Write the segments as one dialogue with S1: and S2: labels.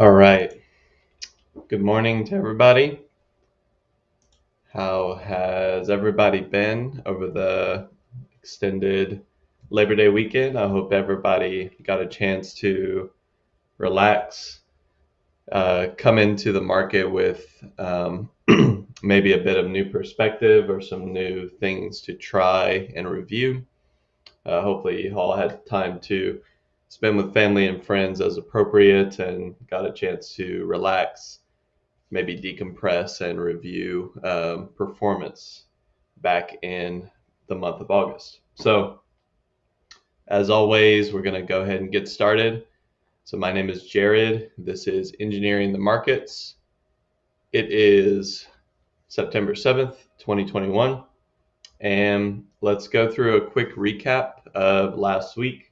S1: All right. Good morning to everybody. How has everybody been over the extended Labor Day weekend? I hope everybody got a chance to relax, come into the market with maybe a bit of new perspective or some new things to try and review. Hopefully, you all had time to spend with family and friends as appropriate and got a chance to relax, maybe decompress and review performance back in the month of August. So, as always, we're going to go ahead and get started. So, my name is Jared. This is Engineering the Markets. It is September 7th, 2021. And let's go through a quick recap of last week.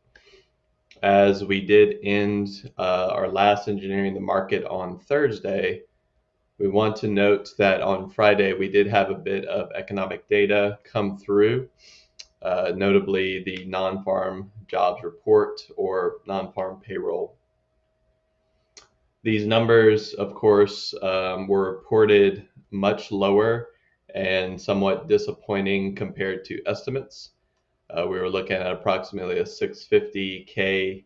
S1: As we did end our last Engineering the Market on Thursday, we want to note that on Friday, we did have a bit of economic data come through, notably the non-farm jobs report or non-farm payroll. These numbers, of course, were reported much lower and somewhat disappointing compared to estimates. We were looking at approximately a 650K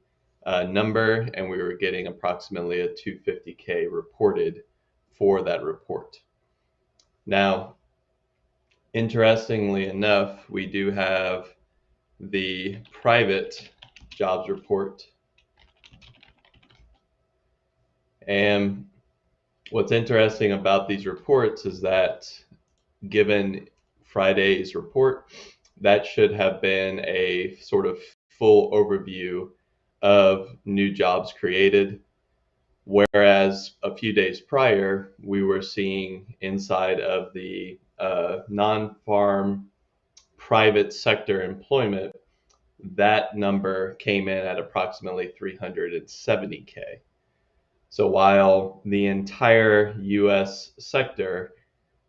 S1: number, and we were getting approximately a 250K reported for that report. Now, interestingly enough, we do have the private jobs report. And what's interesting about these reports is that given Friday's report, that should have been a sort of full overview of new jobs created. Whereas a few days prior, we were seeing inside of the non-farm private sector employment, that number came in at approximately 370K. So while the entire US sector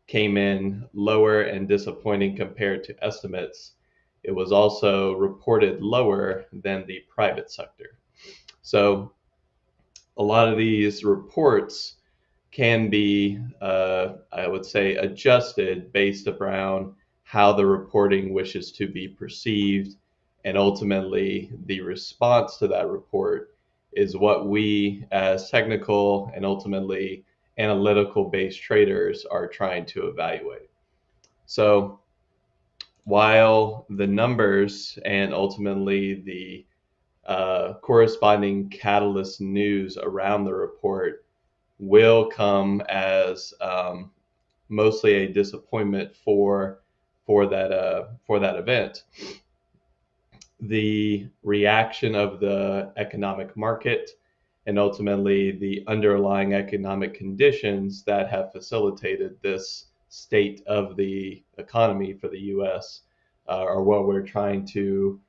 S1: came in lower and disappointing compared to estimates, it was also reported lower than the private sector. So a lot of these reports can be, I would say, adjusted based around how the reporting wishes to be perceived. And ultimately, the response to that report is what we, as technical and ultimately analytical based traders, are trying to evaluate. So, while the numbers and ultimately the corresponding catalyst news around the report will come as mostly a disappointment for that event. The reaction of the economic market and ultimately the underlying economic conditions that have facilitated this state of the economy for the U.S. Are what we're trying to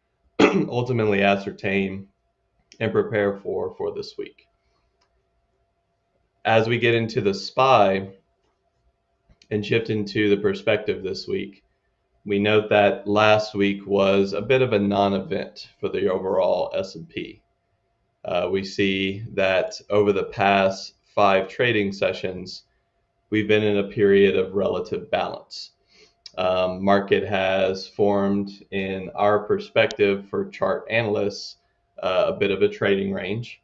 S1: ultimately ascertain and prepare for this week. As we get into the SPY and shift into the perspective this week, we note that last week was a bit of a non-event for the overall S&P. We see that over the past 5 trading sessions, we've been in a period of relative balance. Market has formed, in our perspective for chart analysts, a bit of a trading range.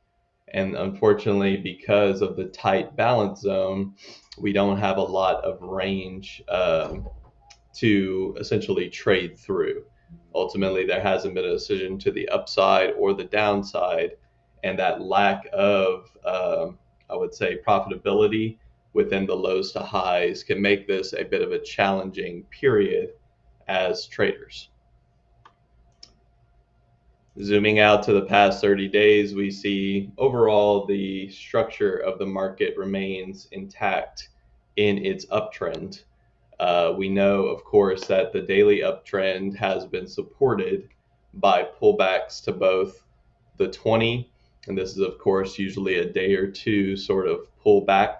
S1: And unfortunately, because of the tight balance zone, we don't have a lot of range to essentially trade through. Ultimately, there hasn't been a decision to the upside or the downside, and that lack of, I would say, profitability within the lows to highs can make this a bit of a challenging period as traders. Zooming out to the past 30 days, we see overall the structure of the market remains intact in its uptrend. We know, of course, that the daily uptrend has been supported by pullbacks to both the 20, and this is, of course, usually a day or two sort of pullback,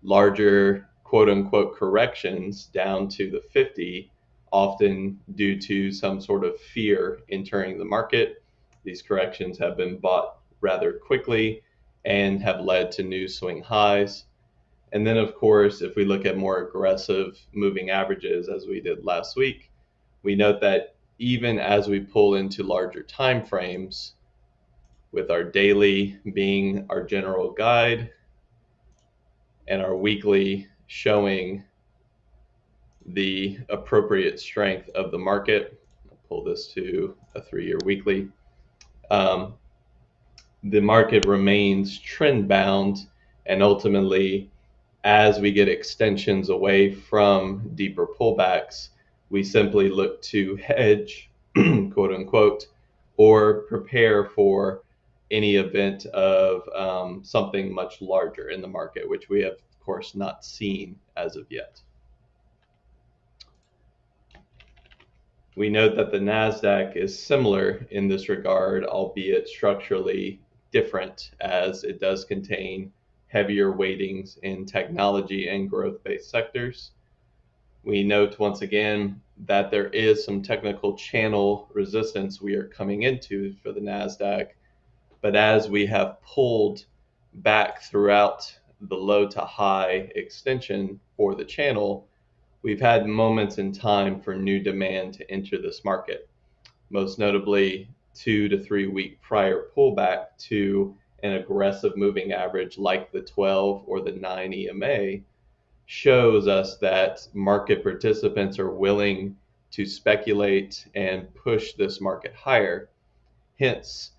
S1: larger quote unquote corrections down to the 50, often due to some sort of fear entering the market. These corrections have been bought rather quickly, and have led to new swing highs. And then, of course, if we look at more aggressive moving averages, as we did last week, we note that even as we pull into larger time frames, with our daily being our general guide and our weekly showing the appropriate strength of the market. I'll pull this to a 3-year weekly. The market remains trend bound, and ultimately, as we get extensions away from deeper pullbacks, we simply look to hedge, quote unquote, or prepare for any event of something much larger in the market, which we have, of course, not seen as of yet. We note that the NASDAQ is similar in this regard, albeit structurally different, as it does contain heavier weightings in technology and growth-based sectors. We note once again that there is some technical channel resistance we are coming into for the NASDAQ, but as we have pulled back throughout the low to high extension for the channel, we've had moments in time for new demand to enter this market, most notably 2 to 3 week prior pullback to an aggressive moving average like the 12 or the 9 EMA shows us that market participants are willing to speculate and push this market higher. Hence,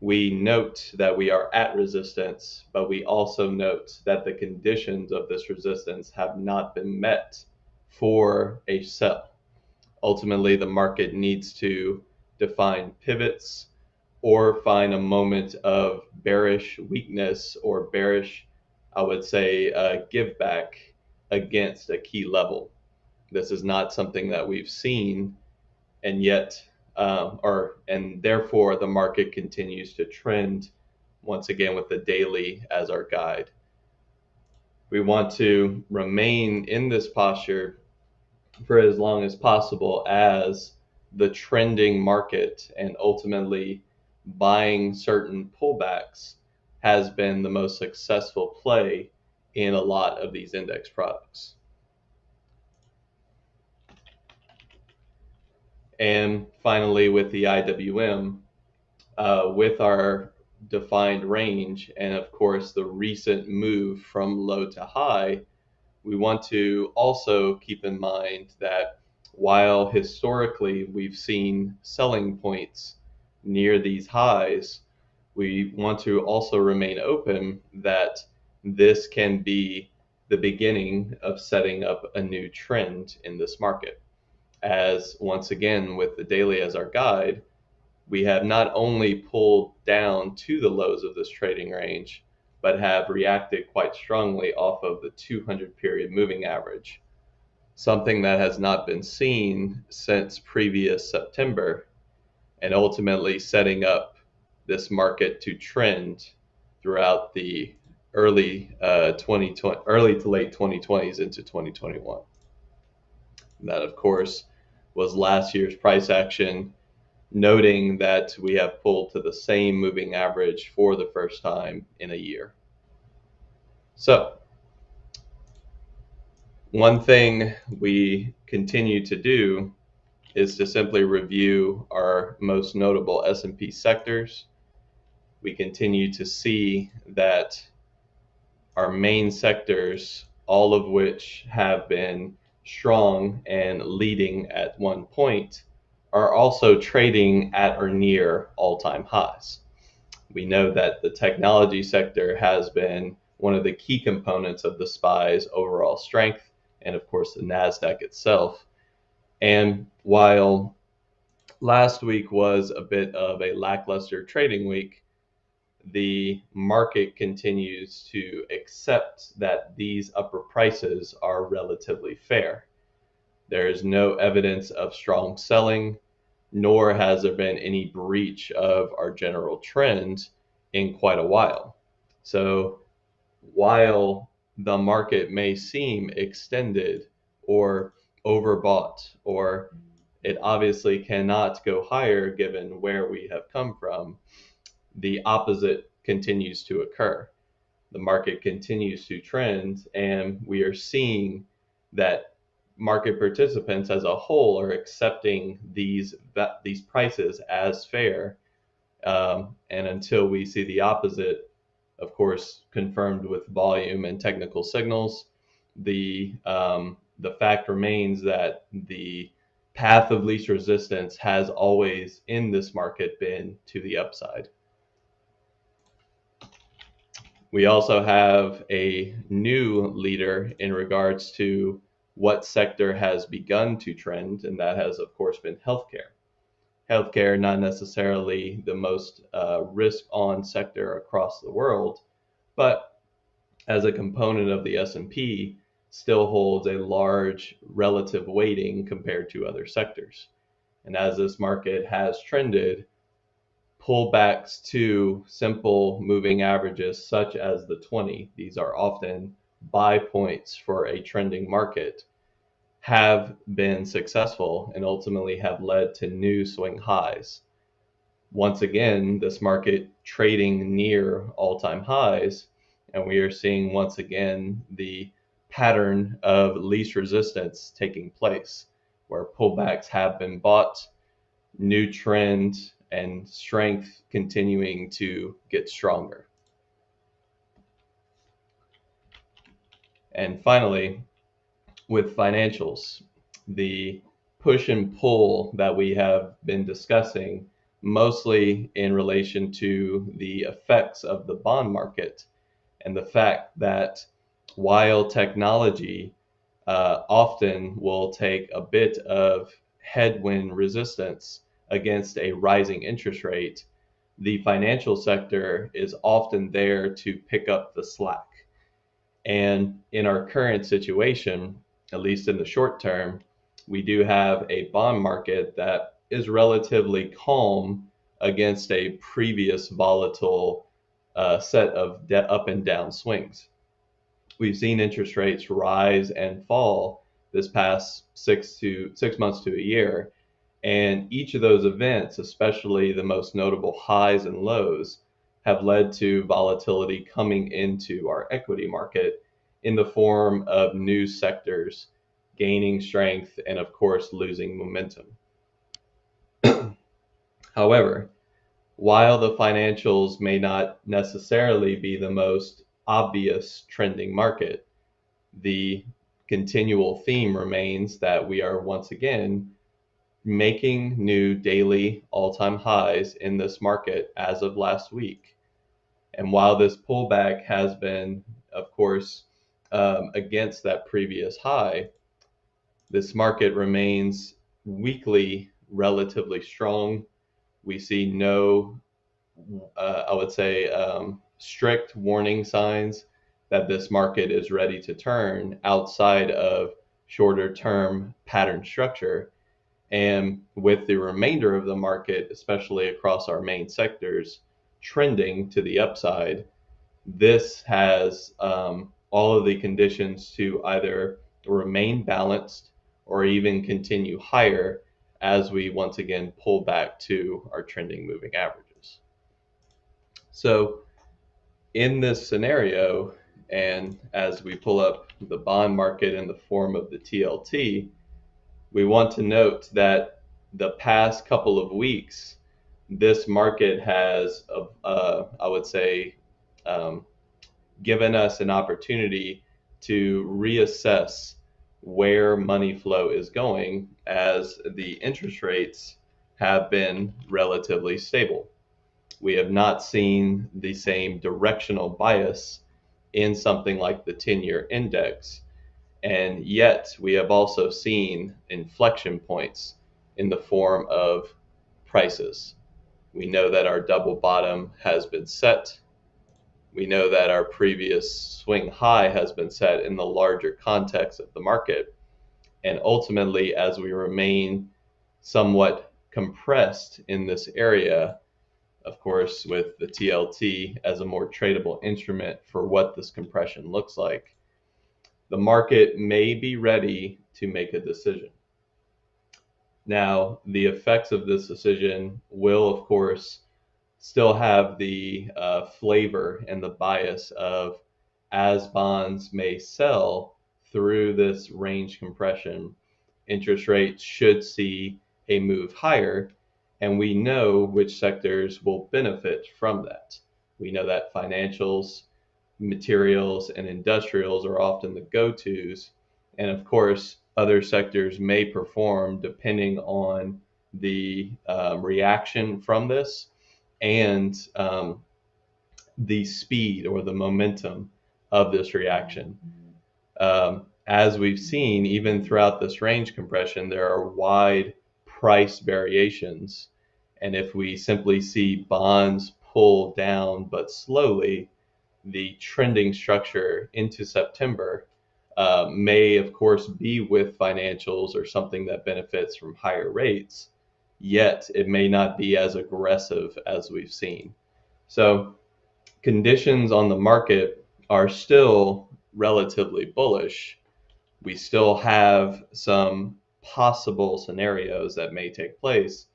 S1: we note that we are at resistance, but we also note that the conditions of this resistance have not been met for a sell. Ultimately, the market needs to define pivots or find a moment of bearish weakness or bearish, I would say, give back against a key level. This is not something that we've seen, and yet, and therefore the market continues to trend once again with the daily as our guide. We want to remain in this posture for as long as possible as the trending market and ultimately buying certain pullbacks has been the most successful play in a lot of these index products. And finally, with the IWM, with our defined range and of course the recent move from low to high, we want to also keep in mind that while historically we've seen selling points near these highs, we want to also remain open that this can be the beginning of setting up a new trend in this market. As once again, with the daily as our guide, we have not only pulled down to the lows of this trading range, but have reacted quite strongly off of the 200 period moving average, something that has not been seen since previous September, and ultimately setting up this market to trend throughout the early to late 2020s into 2021. And that, of course, was last year's price action, noting that we have pulled to the same moving average for the first time in a year. So, one thing we continue to do is to simply review our most notable S&P sectors. We continue to see that our main sectors, all of which have been strong and leading at one point, are also trading at or near all-time highs. We know that the technology sector has been one of the key components of the SPY's overall strength, and of course the NASDAQ itself. And while last week was a bit of a lackluster trading week, the market continues to accept that these upper prices are relatively fair. There is no evidence of strong selling, nor has there been any breach of our general trend in quite a while. So while the market may seem extended or overbought, or it obviously cannot go higher given where we have come from, the opposite continues to occur. The market continues to trend, and we are seeing that market participants as a whole are accepting these prices as fair. And until we see the opposite, of course, confirmed with volume and technical signals, the fact remains that the path of least resistance has always in this market been to the upside. We also have a new leader in regards to what sector has begun to trend, and that has, of course, been healthcare. Healthcare, not necessarily the most risk-on sector across the world, but as a component of the S&P, still holds a large relative weighting compared to other sectors. And as this market has trended, pullbacks to simple moving averages such as the 20, these are often buy points for a trending market, have been successful and ultimately have led to new swing highs. Once again, this market trading near all-time highs, and we are seeing once again the pattern of least resistance taking place, where pullbacks have been bought, new trend and strength continuing to get stronger. And finally, with financials, the push and pull that we have been discussing, mostly in relation to the effects of the bond market and the fact that while technology often will take a bit of headwind resistance against a rising interest rate, the financial sector is often there to pick up the slack. And in our current situation, at least in the short term, we do have a bond market that is relatively calm against a previous volatile set of up and down swings. We've seen interest rates rise and fall this past 6 months to a year. And each of those events, especially the most notable highs and lows, have led to volatility coming into our equity market in the form of new sectors gaining strength and, of course, losing momentum. However, while the financials may not necessarily be the most obvious trending market, the continual theme remains that we are once again making new daily all-time highs in this market as of last week. And while this pullback has been, of course, against that previous high, this market remains weekly relatively strong. We see no, I would say, strict warning signs that this market is ready to turn outside of shorter term pattern structure. And with the remainder of the market, especially across our main sectors, trending to the upside, this has all of the conditions to either remain balanced or even continue higher as we once again pull back to our trending moving averages. So in this scenario, and as we pull up the bond market in the form of the TLT, we want to note that the past couple of weeks, this market has, I would say, given us an opportunity to reassess where money flow is going as the interest rates have been relatively stable. We have not seen the same directional bias in something like the 10-year index. And yet we have also seen inflection points in the form of prices. We know that our double bottom has been set. We know that our previous swing high has been set in the larger context of the market. And ultimately, as we remain somewhat compressed in this area, of course, with the TLT as a more tradable instrument for what this compression looks like, the market may be ready to make a decision. Now, the effects of this decision will, of course, still have the flavor and the bias of, as bonds may sell through this range compression, interest rates should see a move higher, and we know which sectors will benefit from that. We know that financials, materials, and industrials are often the go-tos, and of course, other sectors may perform depending on the reaction from this and the speed or the momentum of this reaction. As we've seen, even throughout this range compression, there are wide price variations. And if we simply see bonds pull down but slowly, the trending structure into September may, of course, be with financials or something that benefits from higher rates, yet it may not be as aggressive as we've seen. So conditions on the market are still relatively bullish. We still have some possible scenarios that may take place.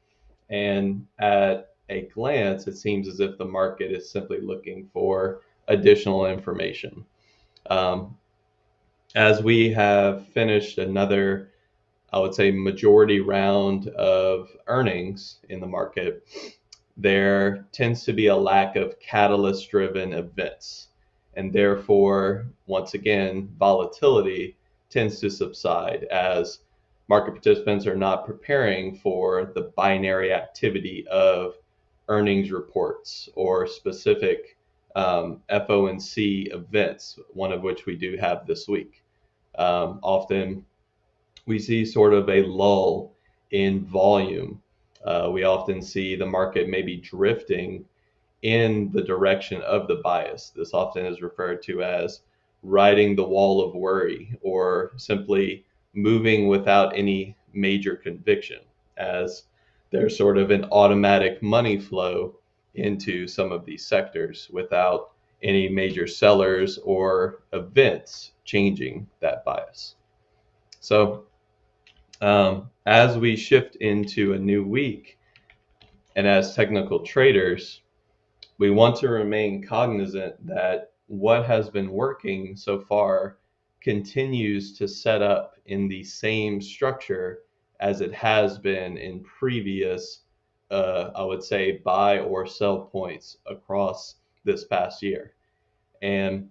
S1: And at a glance, it seems as if the market is simply looking for additional information. Um, as we have finished another, I would say, majority round of earnings in the market, there tends to be a lack of catalyst driven events. And therefore, once again, volatility tends to subside as market participants are not preparing for the binary activity of earnings reports or specific FOMC events, one of which we do have this week. Often we see sort of a lull in volume. We often see the market maybe drifting in the direction of the bias. This often is referred to as riding the wall of worry or simply moving without any major conviction, as there's sort of an automatic money flow into some of these sectors without any major sellers or events changing that bias. So as we shift into a new week, and as technical traders, we want to remain cognizant that what has been working so far continues to set up in the same structure as it has been in previous, I would say, buy or sell points across this past year. And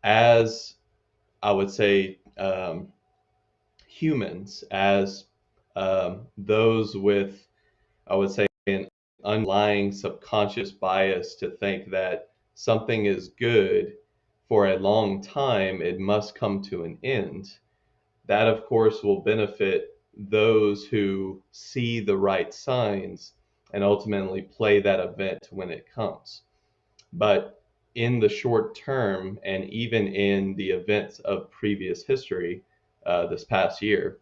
S1: as I would say, humans, as those with, I would say, an underlying subconscious bias to think that something is good for a long time, it must come to an end. That, of course, will benefit those who see the right signs and ultimately play that event when it comes. But in the short term, and even in the events of previous history, this past year,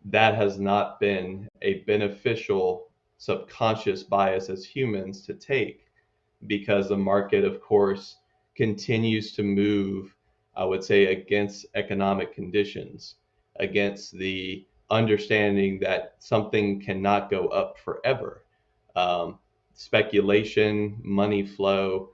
S1: that has not been a beneficial subconscious bias as humans to take, because the market, of course, continues to move, I would say, against economic conditions, against the understanding that something cannot go up forever. Speculation, money flow,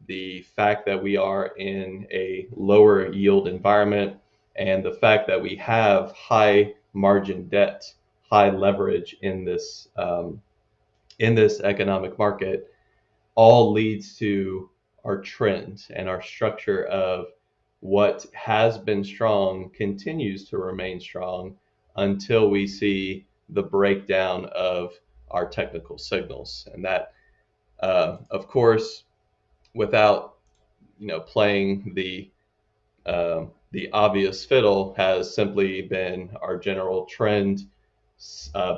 S1: the fact that we are in a lower yield environment, and the fact that we have high margin debt, high leverage in this economic market, all leads to our trend and our structure of what has been strong continues to remain strong until we see the breakdown of our technical signals. And that, of course, without playing the obvious fiddle, has simply been our general trend,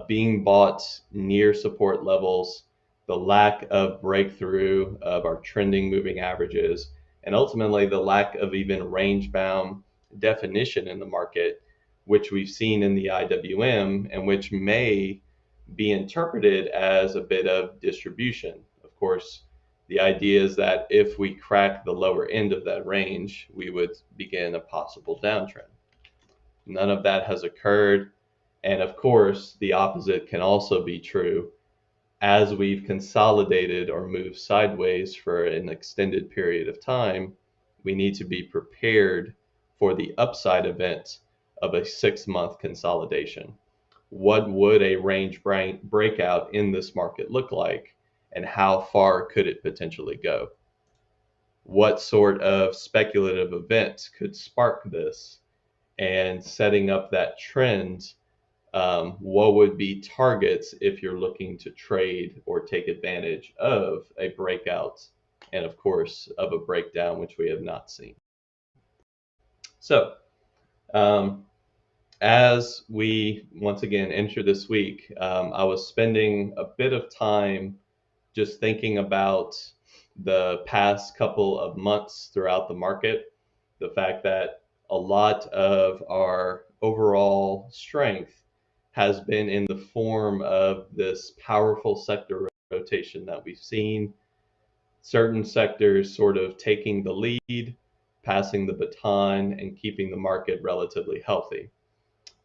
S1: being bought near support levels, the lack of breakthrough of our trending moving averages, and ultimately the lack of even range bound definition in the market, which we've seen in the IWM and which may be interpreted as a bit of distribution. Of course, the idea is that if we crack the lower end of that range, we would begin a possible downtrend. None of that has occurred. And of course, the opposite can also be true. as we've consolidated or moved sideways for an extended period of time, we need to be prepared for the upside event of a 6-month consolidation. What would a range breakout in this market look like, and how far could it potentially go? What sort of speculative event could spark this? And setting up that trend, what would be targets if you're looking to trade or take advantage of a breakout, and of course of a breakdown, which we have not seen. So um, as we once again enter this week, I was spending a bit of time just thinking about the past couple of months throughout the market, the fact that a lot of our overall strength has been in the form of this powerful sector rotation that we've seen, certain sectors sort of taking the lead, passing the baton, and keeping the market relatively healthy.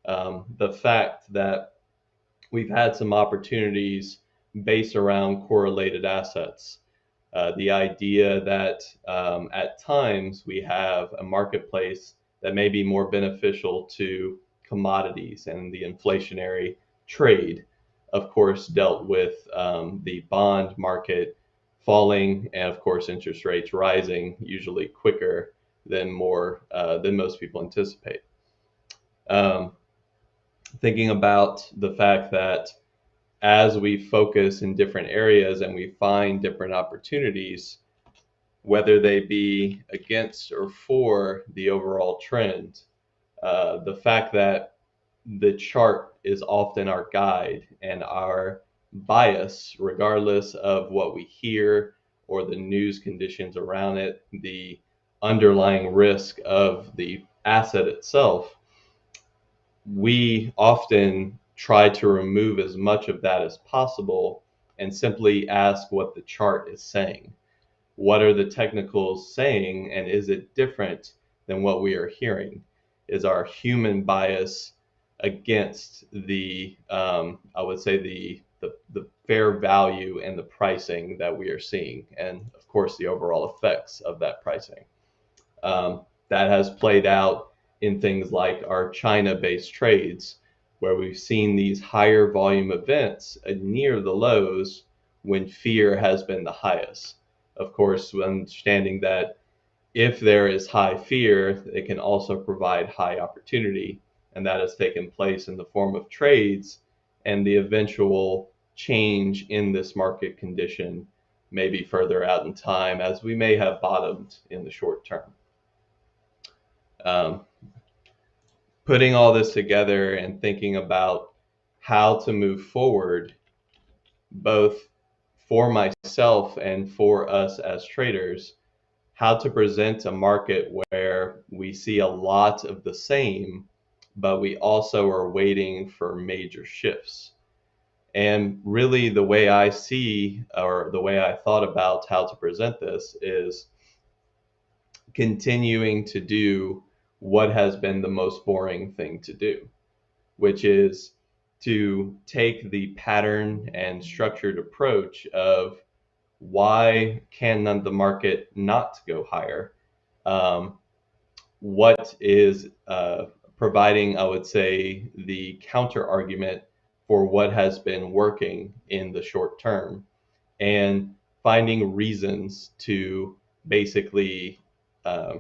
S1: The fact that we've had some opportunities based around correlated assets. The idea that at times we have a marketplace that may be more beneficial to commodities, and the inflationary trade, of course, dealt with the bond market falling, and of course interest rates rising, usually quicker than most people anticipate. Um, Thinking about the fact that as we focus in different areas and we find different opportunities, whether they be against or for the overall trend, the fact that the chart is often our guide and our bias, regardless of what we hear or the news conditions around it, the underlying risk of the asset itself, we often try to remove as much of that as possible and simply ask what the chart is saying. What are the technicals saying, and is it different than what we are hearing? Is our human bias against the, I would say, the fair value and the pricing that we are seeing, and of course, the overall effects of that pricing? That has played out in things like our China-based trades, where we've seen these higher volume events near the lows when fear has been the highest. Of course, understanding that if there is high fear, it can also provide high opportunity, and that has taken place in the form of trades, and the eventual change in this market condition may be further out in time, as we may have bottomed in the short term. Um, Putting all this together and thinking about how to move forward, both for myself and for us as traders, how to present a market where we see a lot of the same, but we also are waiting for major shifts. And really, the way I see, or the way I thought about how to present this, is continuing to do what has been the most boring thing to do, which is to take the pattern and structured approach of why can the market not go higher? What is providing, I would say, the counter argument for what has been working in the short term, and finding reasons to basically uh,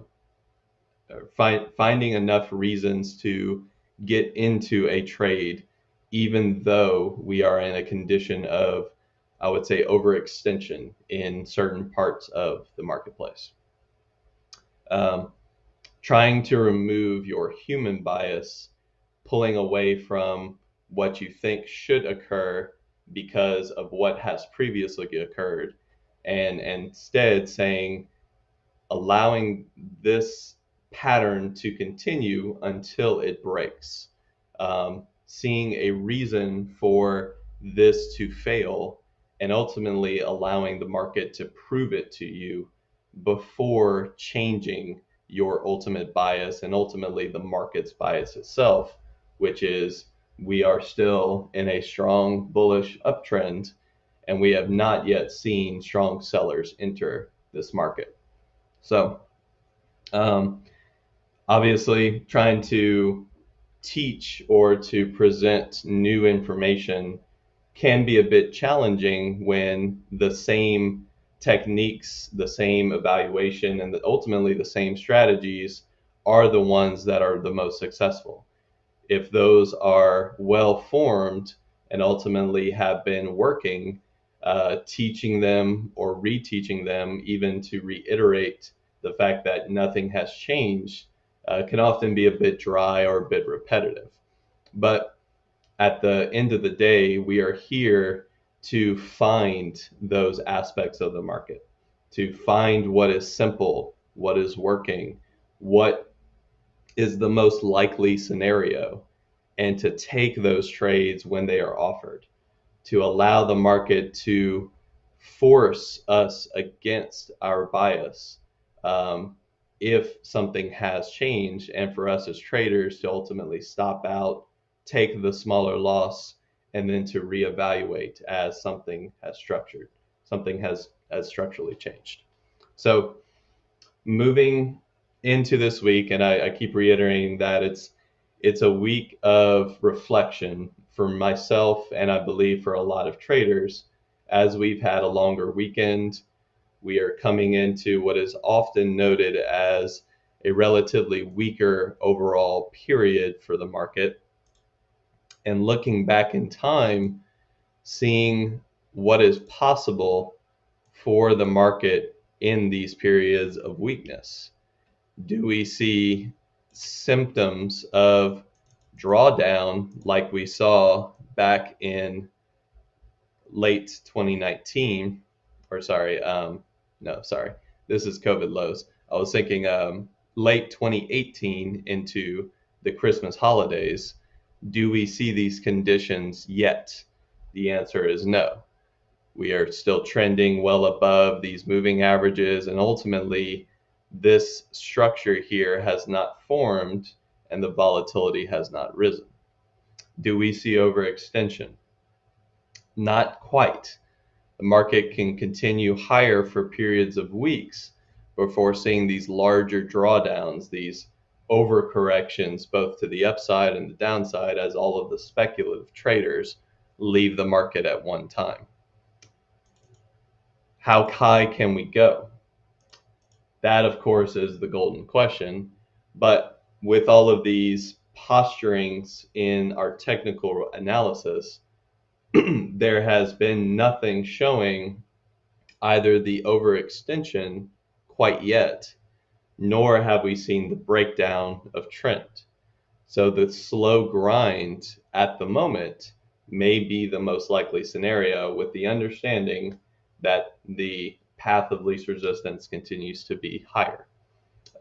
S1: finding enough reasons to get into a trade, even though we are in a condition of, I would say, overextension in certain parts of the marketplace. Um, Trying to remove your human bias, pulling away from what you think should occur because of what has previously occurred, and instead saying, allowing this pattern to continue until it breaks. Seeing a reason for this to fail, and ultimately allowing the market to prove it to you before changing your ultimate bias, and ultimately the market's bias itself, which is we are still in a strong bullish uptrend, and we have not yet seen strong sellers enter this market. So obviously trying to teach or to present new information can be a bit challenging when the same techniques, the same evaluation, and ultimately the same strategies are the ones that are the most successful. If those are well formed and ultimately have been working, teaching them or reteaching them, even to reiterate the fact that nothing has changed, can often be a bit dry or a bit repetitive. But at the end of the day, we are here to find those aspects of the market, to find what is simple, what is working, what is the most likely scenario, and to take those trades when they are offered, to allow the market to force us against our bias if something has changed, and for us as traders to ultimately stop out, take the smaller loss, and then to reevaluate as something has structurally changed. So moving into this week, and I keep reiterating that it's a week of reflection for myself, and I believe for a lot of traders, as we've had a longer weekend. We are coming into what is often noted as a relatively weaker overall period for the market. And looking back in time, seeing what is possible for the market in these periods of weakness. Do we see symptoms of drawdown like we saw back in late 2019? Or sorry, no, sorry, this is COVID lows. I was thinking late 2018 into the Christmas holidays. Do we see these conditions yet? The answer is no. We are still trending well above these moving averages, and ultimately this structure here has not formed and the volatility has not risen. Do we see overextension? Not quite. The market can continue higher for periods of weeks before seeing these larger drawdowns, these overcorrections, both to the upside and the downside, as all of the speculative traders leave the market at one time. How high can we go? That, of course, is the golden question. But with all of these posturings in our technical analysis, there has been nothing showing either the overextension quite yet, nor have we seen the breakdown of trend. So the slow grind at the moment may be the most likely scenario, with the understanding that the path of least resistance continues to be higher.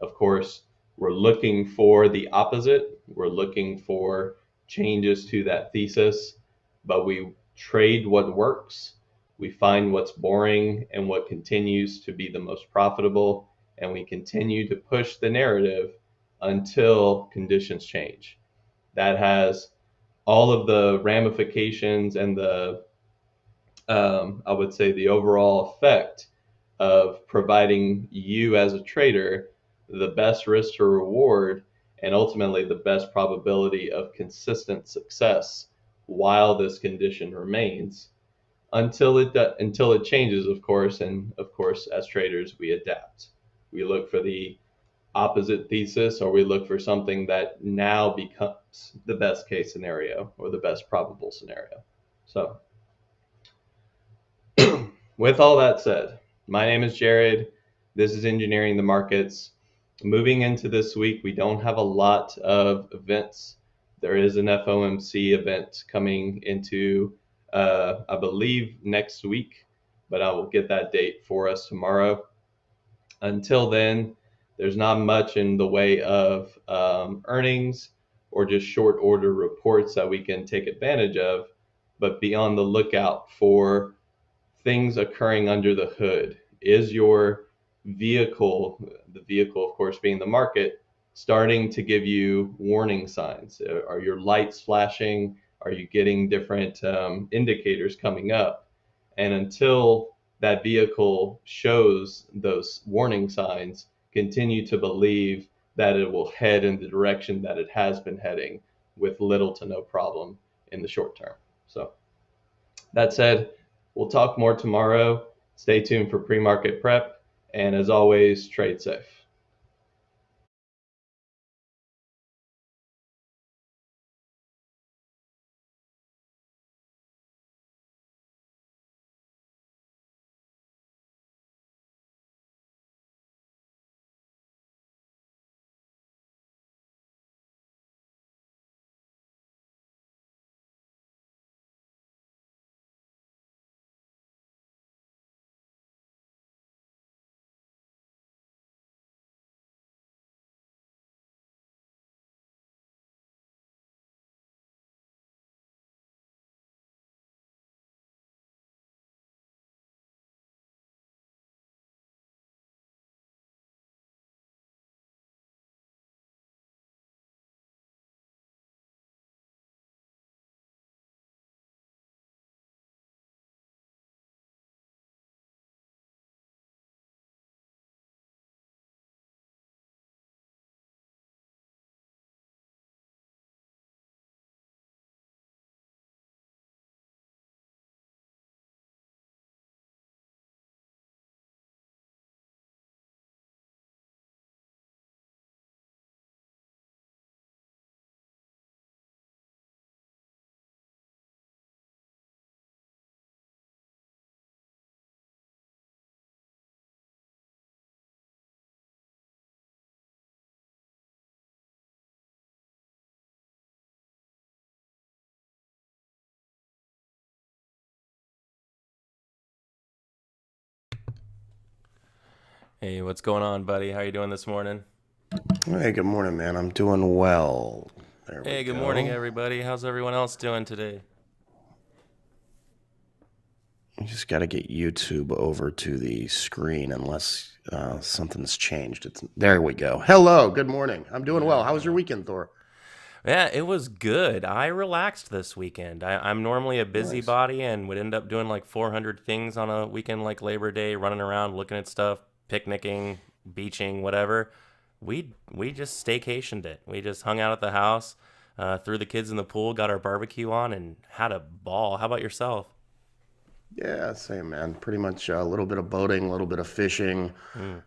S1: Of course, we're looking for the opposite. We're looking for changes to that thesis, but we trade what works. We find what's boring and what continues to be the most profitable, and we continue to push the narrative until conditions change. That has all of the ramifications and I would say the overall effect of providing you as a trader the best risk to reward and ultimately the best probability of consistent success while this condition remains until it changes, of course. And of course, as traders, we adapt. We look for the opposite thesis, or we look for something that now becomes the best case scenario or the best probable scenario. So with all that said, my name is Jared. This is Engineering the Markets. Moving into this week, we don't have a lot of events. There is an FOMC event coming into, I believe, next week, but I will get that date for us tomorrow. Until then, there's not much in the way of earnings or just short order reports that we can take advantage of, but be on the lookout for things occurring under the hood. Is your vehicle, the vehicle of course being the market, starting to give you warning signs? Are your lights flashing? Are you getting different indicators coming up? And until that vehicle shows those warning signs, continue to believe that it will head in the direction that it has been heading with little to no problem in the short term. So, that said, we'll talk more tomorrow. Stay tuned for pre market prep. And as always, trade safe.
S2: Hey, what's going on, buddy? How you doing this morning?
S3: Hey, good morning, man. I'm doing well. There we
S2: Hey, good morning,
S3: go.
S2: everybody. How's everyone else doing today?
S3: You just got to get YouTube over to the screen unless something's changed. There we go. Hello, good morning. I'm doing
S2: There
S3: well.
S2: we
S3: How was your
S2: go.
S3: weekend, Thor?
S2: Yeah, it was good. I relaxed this weekend. I'm normally a
S3: Nice.
S2: busybody and would end up doing like 400 things on a weekend like Labor Day, running around, looking at stuff, picnicking, beaching, whatever. We just staycationed it. We just hung out at the house, threw the kids in the pool, got our barbecue on, and had a ball. How about yourself?
S3: Yeah, same, man. Pretty much a little bit of boating, a little bit of fishing.
S2: Mm,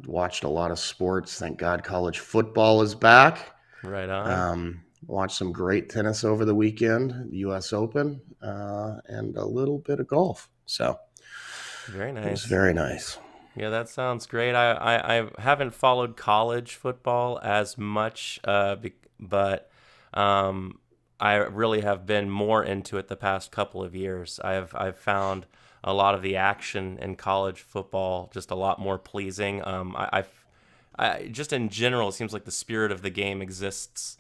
S3: Watched a lot of sports. Thank God college football is back.
S2: right on.
S3: Watched some great tennis over the weekend, the U.S. Open, and a little bit of golf. So
S2: Very
S3: it was
S2: nice.
S3: very nice.
S2: Yeah, that sounds great. I haven't followed college football as much, but um, I really have been more into it the past couple of years. I've found a lot of the action in college football just a lot more pleasing. I just in general, it seems like the spirit of the game exists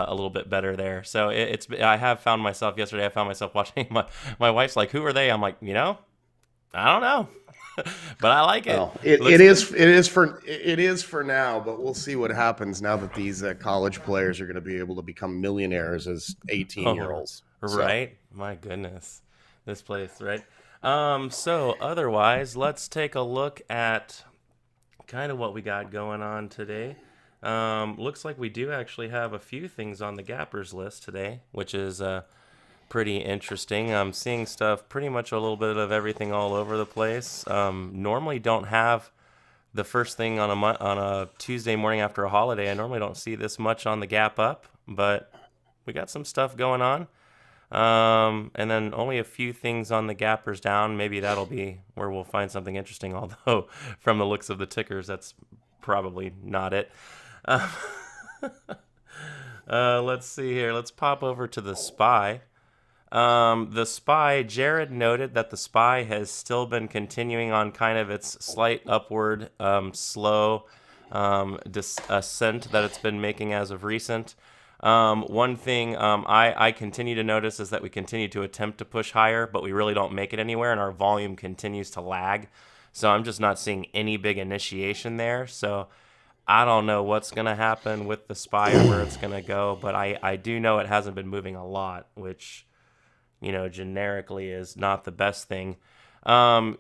S2: a little bit better there. So it's I have found myself yesterday. I found myself watching my wife's like, "Who are they?" I'm like, I don't know. But I like it.
S3: Well, it,
S2: Looks
S3: it
S2: good.
S3: is it is for it is for now, but we'll see what happens now that these college players are going to be able to become millionaires as 18 year
S2: Oh,
S3: olds. So
S2: right. My goodness. This place, right? So otherwise, let's take a look at kind of what we got going on today. Looks like we do actually have a few things on the gappers list today, which is pretty interesting. I'm seeing stuff pretty much a little bit of everything all over the place. Normally don't have the first thing on on a Tuesday morning after a holiday. I normally don't see this much on the gap up, but we got some stuff going on. And then only a few things on the gappers down. Maybe that'll be where we'll find something interesting. Although, from the looks of the tickers, that's probably not it. Uh, let's see here. Let's pop over to the SPY. The SPY, Jared noted that the SPY has still been continuing on kind of its slight upward, slow ascent that it's been making as of recent. One thing I continue to notice is that we continue to attempt to push higher, but we really don't make it anywhere, and our volume continues to lag. So I'm just not seeing any big initiation there. So I don't know what's going to happen with the SPY or where it's going to go, but I do know it hasn't been moving a lot, which generically is not the best thing. Um,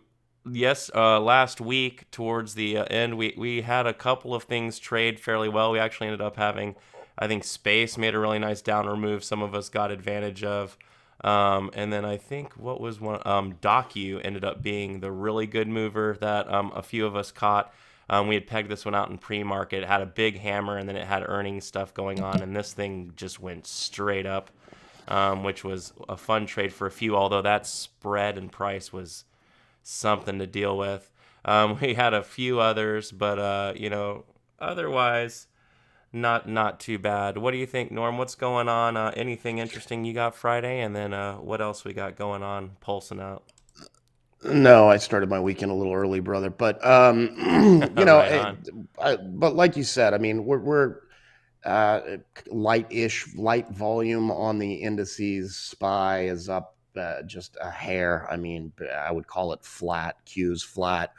S2: yes, last week towards the end, we had a couple of things trade fairly well. We actually ended up having, I think, Space made a really nice downward move. Some of us got advantage of. And then I think what was one, Docu ended up being the really good mover that a few of us caught. We had pegged this one out in pre-market. It had a big hammer, and then it had earnings stuff going on, and this thing just went straight up, which was a fun trade for a few. Although that spread and price was something to deal with. We had a few others, but otherwise not too bad. What do you think, Norm? What's going on? Anything interesting you got Friday, and then what else we got going on, pulsing out?
S3: No, I started my weekend a little early, brother. But
S2: Right on.
S3: but like you said, I mean, we're light volume on the indices. SPY is up just a hair. I mean, I would call it flat. Q's flat,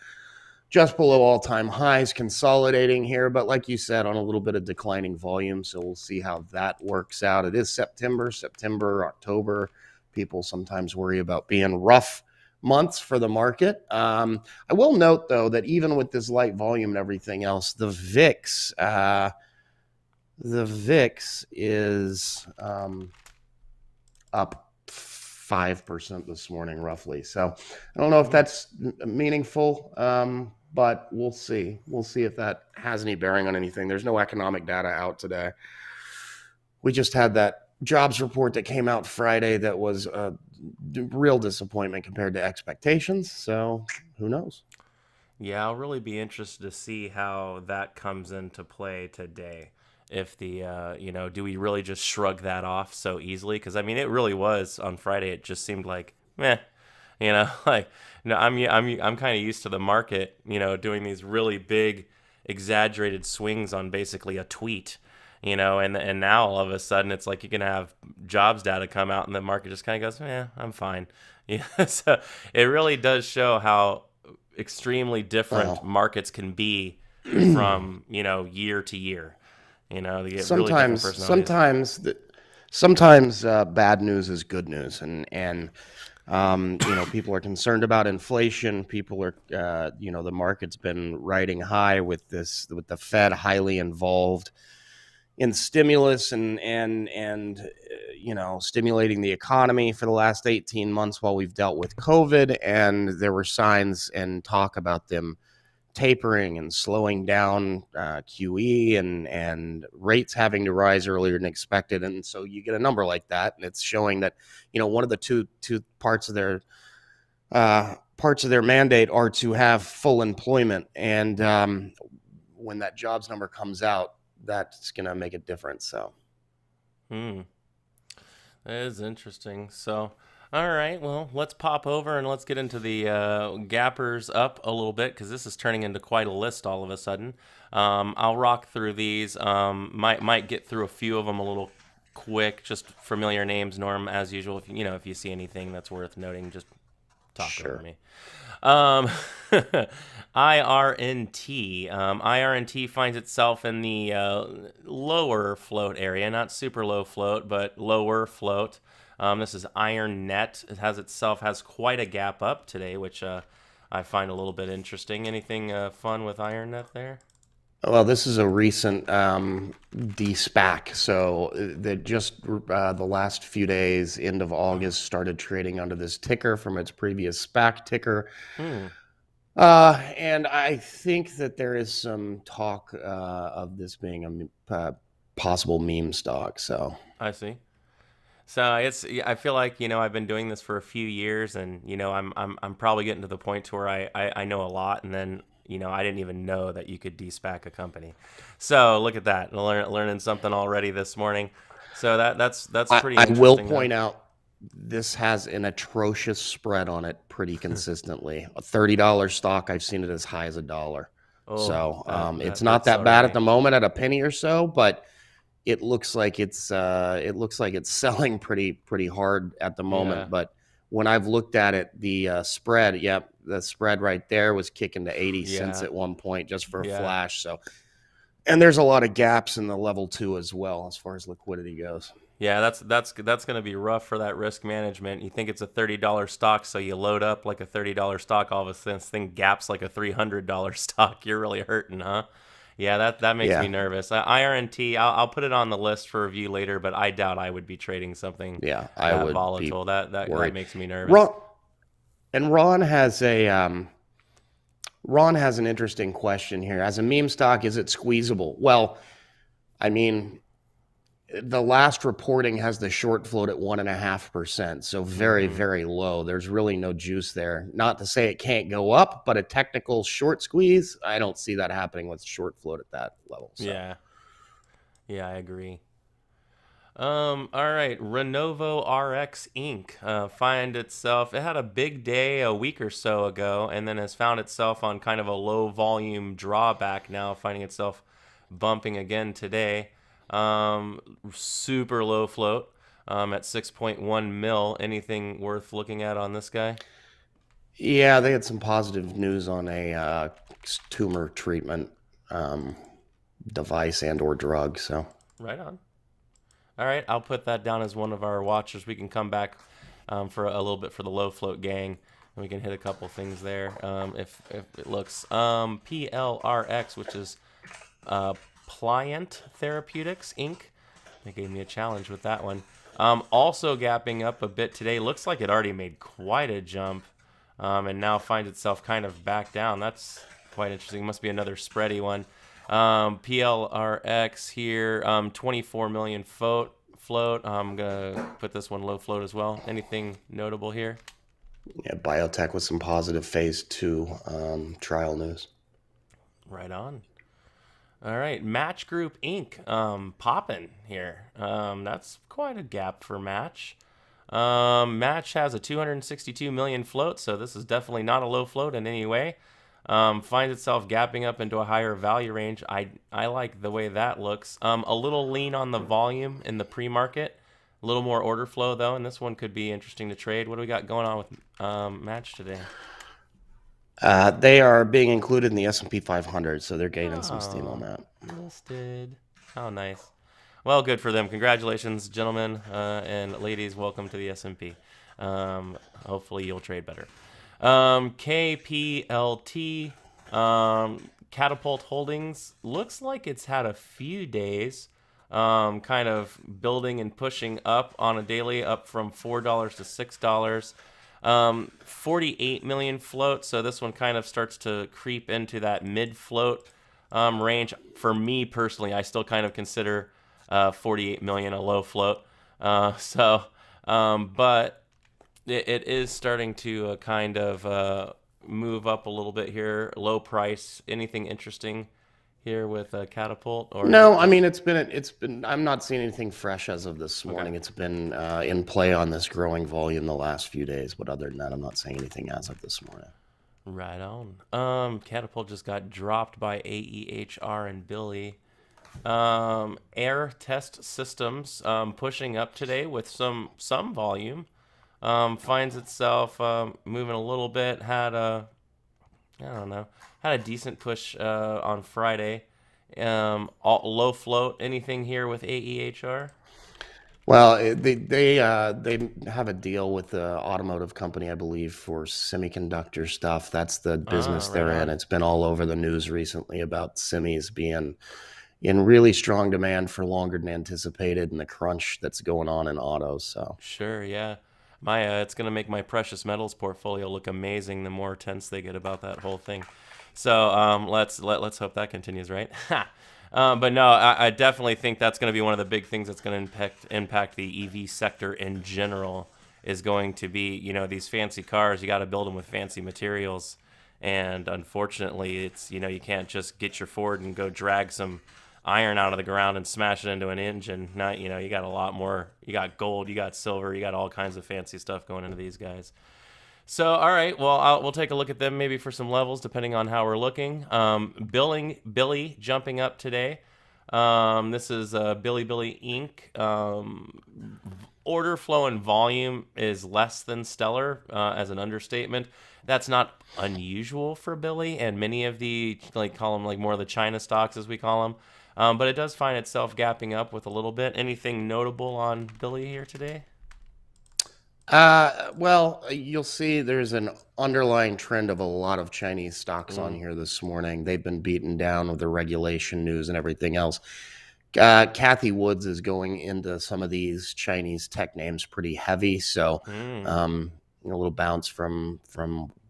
S3: just below all-time highs, consolidating here. But like you said, on a little bit of declining volume, so we'll see how that works out. It is September, October. People sometimes worry about being rough months for the market. I will note, though, that even with this light volume and everything else, the VIX is up 5% this morning, roughly. So I don't know if that's meaningful, but we'll see. We'll see if that has any bearing on anything. There's no economic data out today. We just had that jobs report that came out Friday that was a real disappointment compared to expectations. So who knows?
S2: Yeah, I'll really be interested to see how that comes into play today. If do we really just shrug that off so easily? Because I mean, it really was on Friday. It just seemed like, meh, like, I'm kind of used to the market, doing these really big, exaggerated swings on basically a tweet, and now all of a sudden it's like you can have jobs data come out and the market just kind of goes, yeah, I'm fine. Yeah, so it really does show how extremely different
S3: Well,
S2: markets can be from year to year. They get really different
S3: sometimes,
S2: personalities.
S3: sometimes, the, sometimes bad news is good news, and people are concerned about inflation. People are, the market's been riding high with the Fed highly involved in stimulus and stimulating the economy for the last 18 months while we've dealt with COVID, and there were signs and talk about them tapering and slowing down QE and rates having to rise earlier than expected. And so you get a number like that, and it's showing that one of the two parts of their mandate are to have full employment. And when that jobs number comes out, that's going to make a difference. So
S2: Hmm. That is interesting. So, all right, well, let's pop over and let's get into the gappers up a little bit because this is turning into quite a list all of a sudden. I'll rock through these. Might get through a few of them a little quick, just familiar names. Norm, as usual, if you see anything that's worth noting, just talk over
S3: sure.
S2: me. Um, IRNT. IRNT finds itself in the lower float area, not super low float, but lower float. This is Iron Net. It has quite a gap up today, which I find a little bit interesting. Anything fun with Iron Net there?
S3: Well, this is a recent de-SPAC. So the last few days, end of August, started trading under this ticker from its previous SPAC ticker.
S2: Hmm.
S3: And I think that there is some talk of this being a possible meme stock. So
S2: I see. So I feel like I've been doing this for a few years, and I'm probably getting to the point to where I know a lot, and then I didn't even know that you could de-SPAC a company. So look at that, learning something already this morning. So that's pretty
S3: I will
S2: interesting, huh?
S3: point out this has an atrocious spread on it pretty consistently. A $30 stock, I've seen it as high as $1.
S2: Oh,
S3: So
S2: that
S3: it's not
S2: hurts
S3: that bad at
S2: already.
S3: the moment at a penny or so, but it looks like it's selling pretty hard at the
S2: Yeah,
S3: moment. But when I've looked at it, the spread, the spread right there was kicking to 80 cents
S2: yeah,
S3: at one point just for a
S2: yeah.
S3: flash. So And there's a lot of gaps in the level 2 as well as far as liquidity goes.
S2: Yeah, that's going to be rough for that risk management. You think it's a $30 stock, so you load up like a $30 stock. All of a sudden, this thing gaps like a $300 stock. You're really hurting, huh? Yeah, that makes me
S3: Yeah.
S2: nervous. IRNT, I'll put it on the list for review later, but I doubt I would be trading something
S3: Yeah, I
S2: that
S3: would be
S2: volatile. That
S3: worried.
S2: makes me nervous.
S3: Ron has an interesting question here. As a meme stock, is it squeezable? Well, I mean, the last reporting has the short float at 1.5%, so very, very low. There's really no juice there. Not to say it can't go up, but a technical short squeeze, I don't see that happening with short float at that level. So.
S2: Yeah, I agree. All right, Renovo RX Inc. Find itself. It had a big day a week or so ago, and then has found itself on kind of a low volume drawback now, finding itself bumping again today. Super low float at 6.1 mil. Anything worth looking at on this guy?
S3: Yeah, they had some positive news on a tumor treatment device and or drug. So
S2: right on. All right, I'll put that down as one of our watchers. We can come back for a little bit for the low float gang, and we can hit a couple things there if it looks. PLRX, which is Pliant Therapeutics Inc. They gave me a challenge with that one. Also gapping up a bit today. Looks like it already made quite a jump, and now finds itself kind of back down. That's quite interesting. Must be another spready one. PLRX here, 24 million float. I'm gonna put this one low float as well. Anything notable here?
S3: Yeah, biotech with some positive phase 2 trial news.
S2: Right on. All right, Match Group Inc. Popping here. That's quite a gap for Match. Match has a 262 million float, so this is definitely not a low float in any way. Finds itself gapping up into a higher value range. I like the way that looks. A little lean on the volume in the pre-market. A little more order flow, though, and this one could be interesting to trade. What do we got going on with Match today?
S3: They are being included in the S&P 500, so they're gaining some steam on that.
S2: Listed. How nice. Well, good for them. Congratulations, gentlemen and ladies. Welcome to the S&P. Hopefully you'll trade better. KPLT, Catapult Holdings, looks like it's had a few days kind of building and pushing up on a daily, up from $4 to $6. 48 million float, so this one kind of starts to creep into that mid float range. For me personally, I still kind of consider 48 million a low float. But it is starting to kind of move up a little bit here. Low price. Anything interesting here with Catapult? Or
S3: no, I mean it's been. I'm not seeing anything fresh as of this morning. Okay. It's been in play on this growing volume the last few days, but other than that, I'm not saying anything as of this morning.
S2: Right on. Catapult just got dropped by AEHR and Billy. Air Test Systems pushing up today with some volume. Finds itself moving a little bit. Had a decent push on Friday. Low float. Anything here with AEHR?
S3: Well, they have a deal with the automotive company, I believe, for semiconductor stuff. That's the business they're in. It's been all over the news recently about semis being in really strong demand for longer than anticipated, and the crunch that's going on in autos. So
S2: sure, yeah. It's gonna make my precious metals portfolio look amazing the more tense they get about that whole thing. So let's hope that continues, right? But no, I definitely think that's going to be one of the big things that's going to impact the EV sector in general. Is going to be, these fancy cars. You got to build them with fancy materials, and unfortunately, it's you can't just get your Ford and go drag some iron out of the ground and smash it into an engine. Not you got a lot more. You got gold, you got silver, you got all kinds of fancy stuff going into these guys. So, all right, well, we'll take a look at them maybe for some levels, depending on how we're looking. Billy jumping up today. This is Billy Inc. Order flow and volume is less than stellar, as an understatement. That's not unusual for Billy and many of the, like, call them like more of the China stocks as we call them. But it does find itself gapping up with a little bit. Anything notable on Billy here today?
S3: Well, you'll see there's an underlying trend of a lot of Chinese stocks on here this morning. They've been beaten down with the regulation news and everything else. Kathy Woods is going into some of these Chinese tech names pretty heavy, so a little bounce from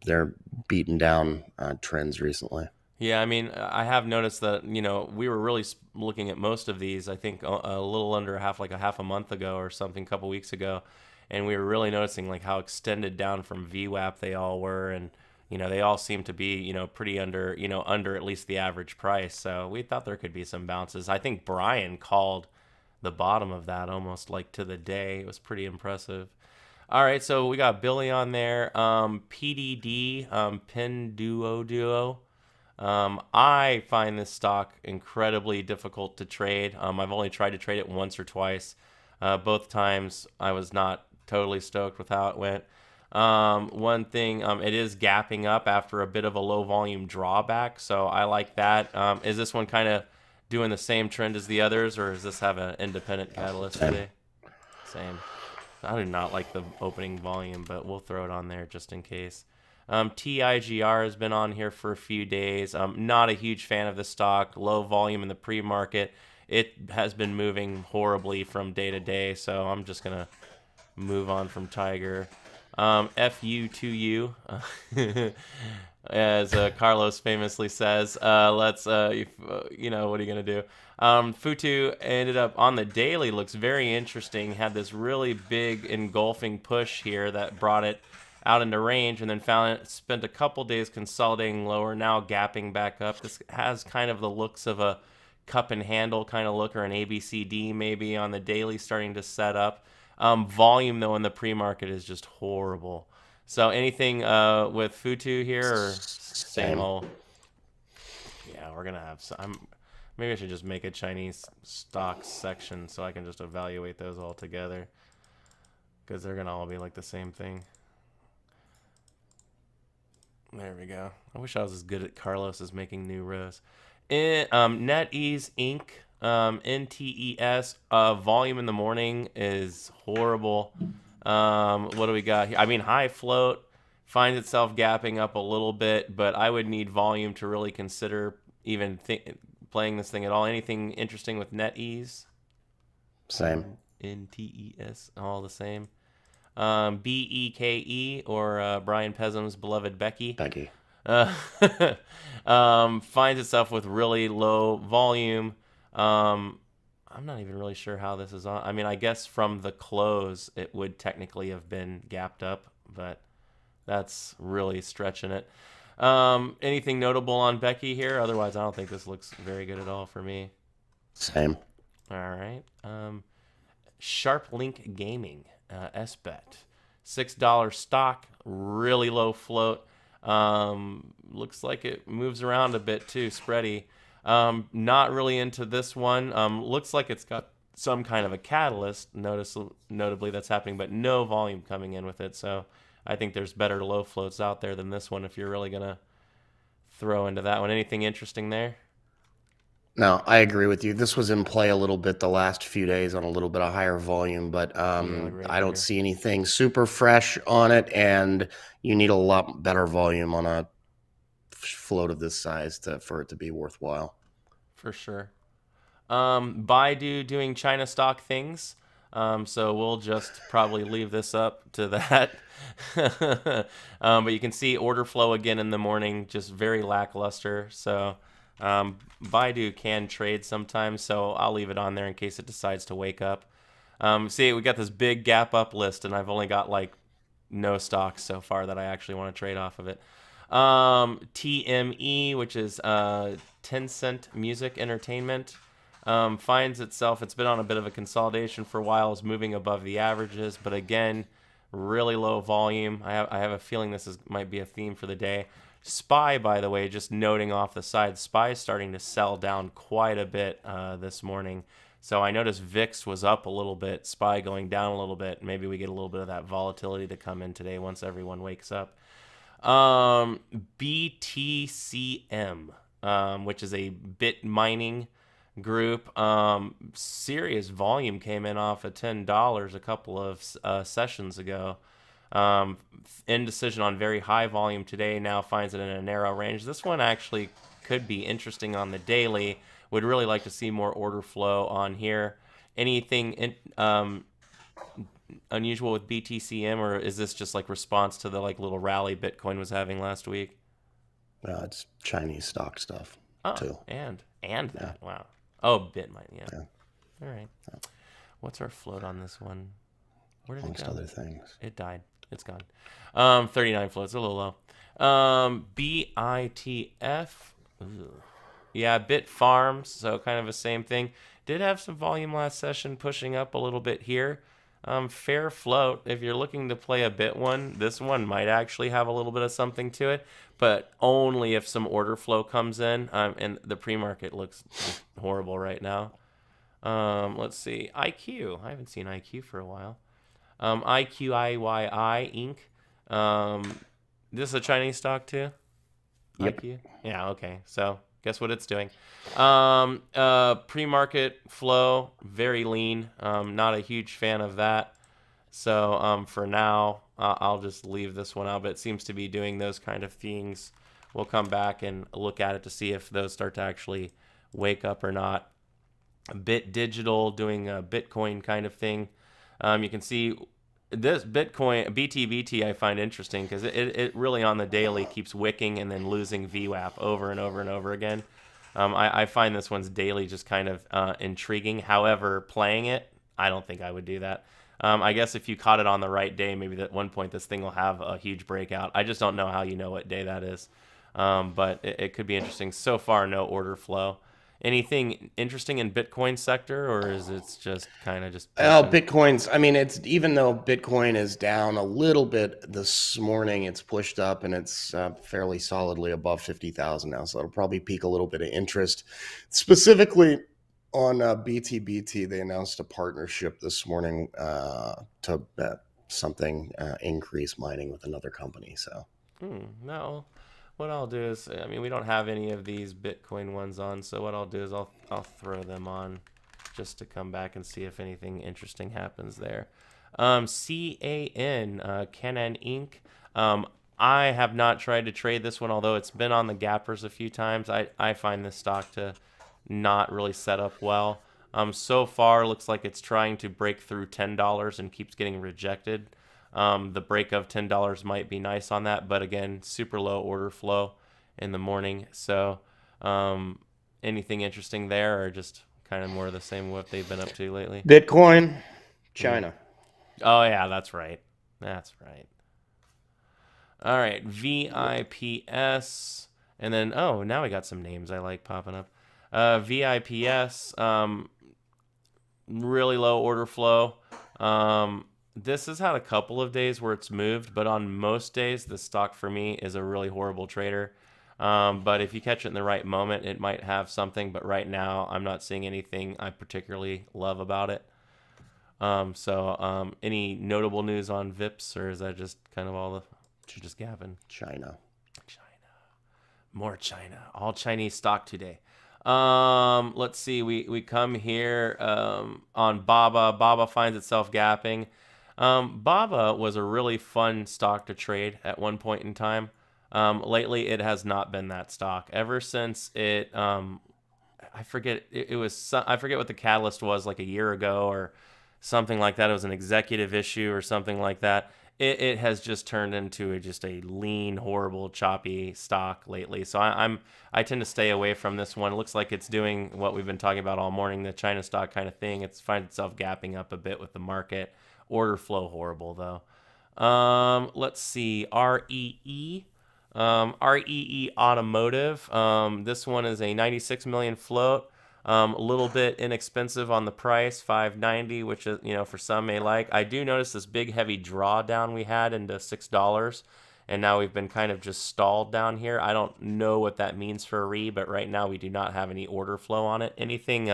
S3: their beaten down trends recently.
S2: Yeah, I mean, I have noticed that, we were really looking at most of these, I think a little under like a half a month ago or something, a couple weeks ago, and we were really noticing like how extended down from VWAP they all were, and they all seem to be, pretty under, under at least the average price. So we thought there could be some bounces. I think Brian called the bottom of that almost like to the day. It was pretty impressive. All right, so we got Billy on there. PDD, Pinduoduo. I find this stock incredibly difficult to trade. I've only tried to trade it once or twice. Both times I was not totally stoked with how it went. One thing, it is gapping up after a bit of a low volume drawback, so I like that. Is this one kind of doing the same trend as the others, or does this have an independent catalyst today? Same. I do not like the opening volume, but we'll throw it on there just in case. TIGR has been on here for a few days. I'm not a huge fan of the stock. Low volume in the pre-market. It has been moving horribly from day to day, so I'm just going to move on from Tiger. FU2U, as Carlos famously says. Let's, what are you going to do? Futu ended up on the daily, looks very interesting. Had this really big engulfing push here that brought it out into range, and then spent a couple days consolidating lower, now gapping back up. This has kind of the looks of a cup and handle kind of look, or an ABCD maybe on the daily starting to set up. Volume, though, in the pre-market is just horrible. So anything with Futu here, or same old? Yeah, we're going to have some. Maybe I should just make a Chinese stocks section so I can just evaluate those all together, because they're going to all be like the same thing. There we go. I wish I was as good at Carlos as making new rows. NetEase Inc. NTES. Volume in the morning is horrible. What do we got here? I mean, high float finds itself gapping up a little bit, but I would need volume to really consider even playing this thing at all. Anything interesting with NetEase?
S3: Same.
S2: NTES, all the same. BEKE, or Brian Pesham's beloved Becky. Finds itself with really low volume. I'm not even really sure how this is on. I mean, I guess from the close, it would technically have been gapped up, but that's really stretching it. Anything notable on Becky here? Otherwise, I don't think this looks very good at all for me.
S3: Same.
S2: All right. SharpLink Gaming, SBET. $6 stock, really low float. Looks like it moves around a bit too, spready. Not really into this one. Looks like it's got some kind of a catalyst, notably that's happening, but no volume coming in with it. So I think there's better low floats out there than this one if you're really going to throw into that one. Anything interesting there?
S3: No, I agree with you. This was in play a little bit the last few days on a little bit of higher volume, but I don't see anything super fresh on it, and you need a lot better volume on a float of this size for it to be worthwhile.
S2: For sure. Baidu doing China stock things. So we'll just probably leave this up to that. But you can see order flow again in the morning, just very lackluster. So Baidu can trade sometimes, so I'll leave it on there in case it decides to wake up. See, we got this big gap up list, and I've only got like no stocks so far that I actually want to trade off of it. TME, which is Tencent Music Entertainment, finds itself, it's been on a bit of a consolidation for a while, is moving above the averages, but again, really low volume. I have a feeling this might be a theme for the day. SPY, by the way, just noting off the side, SPY is starting to sell down quite a bit this morning. So I noticed VIX was up a little bit, SPY going down a little bit. Maybe we get a little bit of that volatility to come in today once everyone wakes up. BTCM, which is a bit mining group. Serious volume came in off of $10 a couple of sessions ago. Indecision on very high volume today, now finds it in a narrow range. This one actually could be interesting on the daily. Would really like to see more order flow on here. Anything unusual with BTCM, or is this just like response to the like little rally Bitcoin was having last week?
S3: It's Chinese stock stuff too.
S2: And that. Wow. Oh, Bitmine. Yeah. All right. What's our float on this one? Where did
S3: Amongst
S2: it go?
S3: other things.
S2: It died. It's gone. 39 floats, a little low. BITF. Ooh. Yeah, Bit Farms, so kind of the same thing. Did have some volume last session, pushing up a little bit here. Fair float. If you're looking to play a bit one, this one might actually have a little bit of something to it, but only if some order flow comes in. And the pre-market looks horrible right now. Let's see. IQ. I haven't seen IQ for a while. IQIYI Inc. This is a Chinese stock too?
S3: Yep.
S2: IQ? Yeah, okay. So guess what it's doing? Pre-market flow, very lean. Not a huge fan of that. So for now, I'll just leave this one out, but it seems to be doing those kind of things. We'll come back and look at it to see if those start to actually wake up or not. Bit Digital doing a Bitcoin kind of thing. You can see this Bitcoin BTBT I find interesting because it really on the daily keeps wicking and then losing VWAP over and over and over again. I find this one's daily just kind of intriguing. However, playing it, I don't think I would do that. I guess if you caught it on the right day, maybe at one point this thing will have a huge breakout. I just don't know how you know what day that is. But it could be interesting. So far, no order flow. Anything interesting in Bitcoin sector, or is it just kind of just
S3: Bitcoin's, I mean, it's even though Bitcoin is down a little bit this morning, it's pushed up and it's fairly solidly above 50,000 now. So it'll probably pique a little bit of interest. Specifically on BTBT, they announced a partnership this morning to something increase mining with another company. So
S2: no. What I'll do is, I mean, we don't have any of these Bitcoin ones on, so what I'll do is I'll throw them on just to come back and see if anything interesting happens there. CAN, Canon Inc. I have not tried to trade this one, although it's been on the gappers a few times. I find this stock to not really set up well. So far, looks like it's trying to break through $10 and keeps getting rejected. The break of $10 might be nice on that, but again, super low order flow in the morning. So anything interesting there, or just kind of more of the same what they've been up to lately?
S3: Bitcoin, China.
S2: Oh, yeah, that's right. That's right. All right, VIPS. And then, oh, now we got some names I like popping up. VIPS, really low order flow. This has had a couple of days where it's moved, but on most days, the stock for me is a really horrible trader. But if you catch it in the right moment, it might have something. But right now, I'm not seeing anything I particularly love about it. So any notable news on VIPs, or is that just kind of all the just gapping?
S3: China.
S2: More China. All Chinese stock today. Let's see. We come here on BABA. BABA finds itself gapping. BABA was a really fun stock to trade at one point in time. Lately, it has not been that stock. Ever since it, I forget I forget what the catalyst was, like a year ago or something like that. It was an executive issue or something like that. It has just turned into just a lean, horrible, choppy stock lately. So I tend to stay away from this one. It looks like it's doing what we've been talking about all morning, the China stock kind of thing. It finds itself gapping up a bit with the market. Order flow horrible though. Let's see, REE. REE Automotive. This one is a 96 million float. A little bit inexpensive on the price, $5.90, which is, for some may like. I do notice this big heavy drawdown we had into $6, and now we've been kind of just stalled down here. I don't know what that means for a re, but right now we do not have any order flow on it. Anything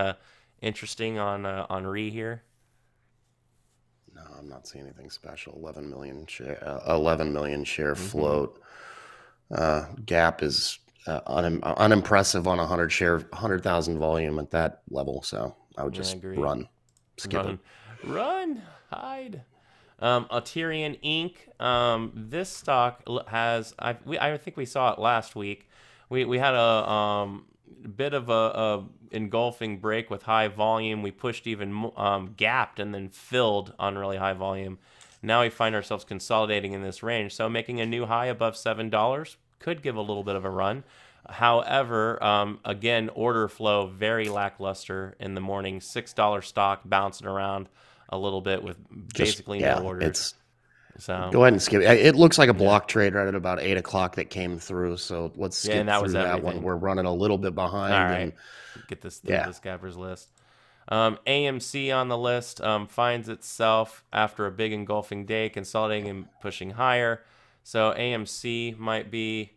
S2: interesting on re here?
S3: No, I'm not seeing anything special. 11 million share float. Gap is unimpressive on 100,000 volume at that level. So I would just run, skip it.
S2: Run, hide. Alterian Inc. This stock has I think we saw it last week. We had a bit of a engulfing break with high volume. We pushed even gapped and then filled on really high volume. Now we find ourselves consolidating in this range. So making a new high above $7 could give a little bit of a run. However, again, order flow very lackluster in the morning. $6 stock bouncing around a little bit with basically no orders. So
S3: go ahead and skip it. It looks like a block trade right at about 8 o'clock that came through. So let's skip through that one. We're running a little bit behind.
S2: All right, get this through this gappers list. AMC on the list finds itself after a big engulfing day, consolidating and pushing higher. So AMC might be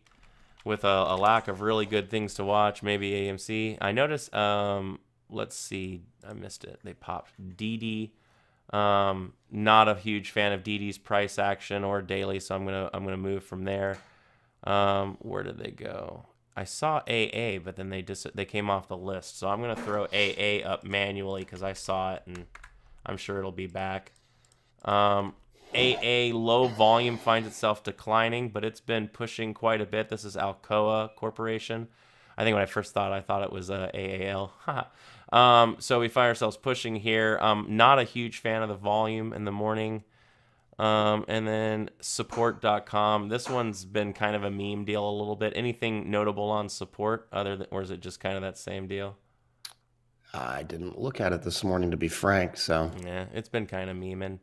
S2: with a lack of really good things to watch. Maybe AMC. I noticed. Let's see. I missed it. They popped DD. Not a huge fan of DD's price action or daily, so I'm gonna move from there. Where did they go? I saw AA, but then they came off the list, so I'm gonna throw AA up manually because I saw it and I'm sure it'll be back. AA low volume finds itself declining, but it's been pushing quite a bit. This is Alcoa Corporation. I think when I first thought it was AAL. So we find ourselves pushing here. Not a huge fan of the volume in the morning. And then support.com. This one's been kind of a meme deal a little bit. Anything notable on support or is it just kind of that same deal?
S3: I didn't look at it this morning, to be frank. So
S2: yeah, it's been kind of memeing.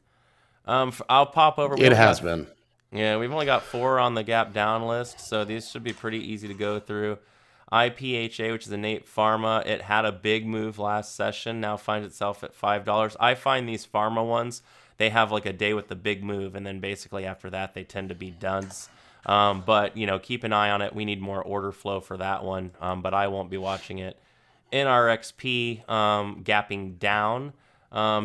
S2: I'll pop over.
S3: It has been.
S2: Yeah, we've only got 4 on the gap down list, so these should be pretty easy to go through. IPHA, which is Innate Pharma, it had a big move last session, now finds itself at $5. I find these pharma ones, they have like a day with the big move, and then basically after that, they tend to be duds. But, keep an eye on it. We need more order flow for that one, but I won't be watching it. NRXP gapping down.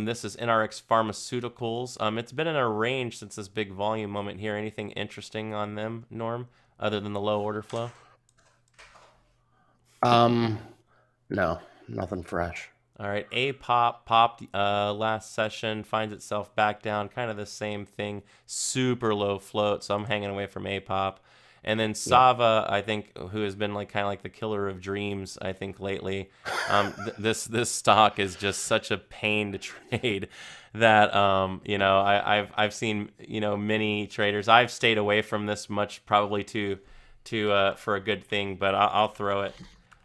S2: This is NRX Pharmaceuticals. It's been in a range since this big volume moment here. Anything interesting on them, Norm, other than the low order flow?
S3: No, nothing fresh.
S2: All right, A-Pop popped last session, finds itself back down, kind of the same thing, super low float, so I'm hanging away from A-Pop. And then Sava, I think, who has been kind of like the killer of dreams, I think, lately. This stock is just such a pain to trade that I've seen many traders. I've stayed away from this much, probably for a good thing, but I'll throw it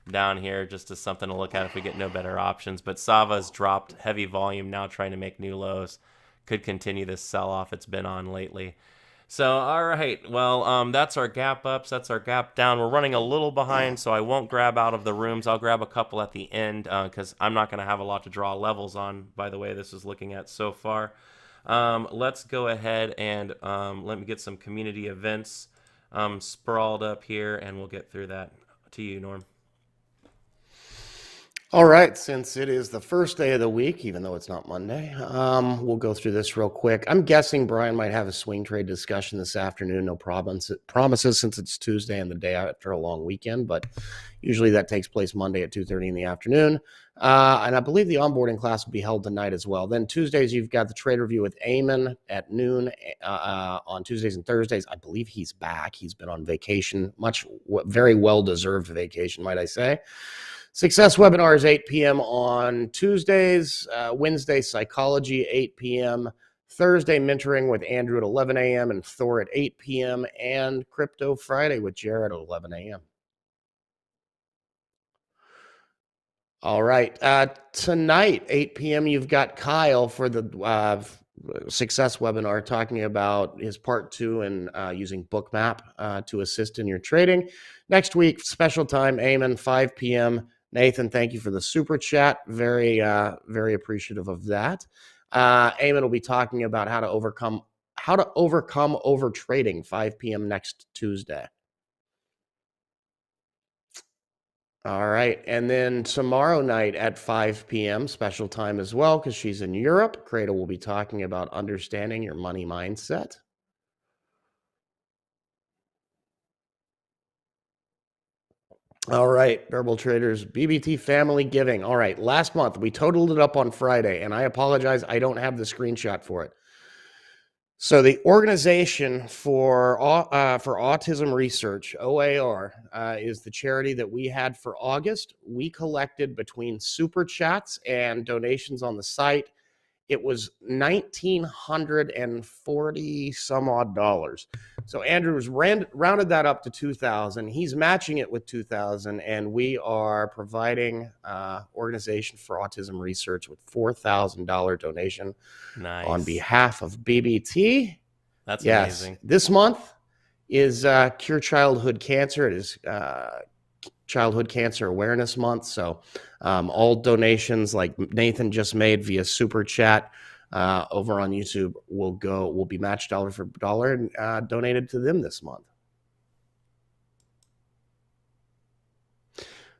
S2: down here just as something to look at if we get no better options. But Sava's dropped heavy volume, now trying to make new lows. Could continue this sell-off it's been on lately. So, all right, well, that's our gap ups, that's our gap down. We're running a little behind, so I won't grab out of the rooms. I'll grab a couple at the end because I'm not going to have a lot to draw levels on, by the way this is looking at so far. Let's go ahead and let me get some community events sprawled up here, and we'll get through that. To you, Norm.
S3: All right, since it is the first day of the week, even though it's not Monday, we'll go through this real quick. I'm guessing Brian might have a swing trade discussion this afternoon. No promises since it's Tuesday and the day after a long weekend, but usually that takes place Monday at 2:30 in the afternoon. And I believe the onboarding class will be held tonight as well. Then Tuesdays, you've got the trade review with Eamon at noon on Tuesdays and Thursdays. I believe he's back. He's been on vacation, very well-deserved vacation, might I say. Success webinar is 8 p.m. on Tuesdays. Wednesday, psychology, 8 p.m. Thursday, mentoring with Andrew at 11 a.m. and Thor at 8 p.m. And Crypto Friday with Jared at 11 a.m. All right. Tonight, 8 p.m., you've got Kyle for the Success webinar talking about his part 2 in using Bookmap to assist in your trading. Next week, special time, Eamon, 5 p.m. Nathan, thank you for the super chat. Very appreciative of that. Eamon will be talking about how How to Overcome Over Trading, 5 p.m. next Tuesday. All right. And then tomorrow night at 5 p.m., special time as well, because she's in Europe. Credo will be talking about understanding your money mindset. All right, Verbal Traders, BBT Family Giving. All right, last month we totaled it up on Friday, and I apologize, I don't have the screenshot for it. So the Organization for Autism Research, OAR, is the charity that we had for August. We collected between super chats and donations on the site. It was $1,940 some odd dollars. So Andrews rounded that up to 2,000. He's matching it with 2,000, and we are providing Organization for Autism Research with $4,000 donation on behalf of BBT.
S2: That's amazing.
S3: This month is Cure Childhood Cancer. It is Childhood Cancer Awareness Month. So all donations like Nathan just made via Super Chat over on YouTube will be matched dollar for dollar and donated to them this month.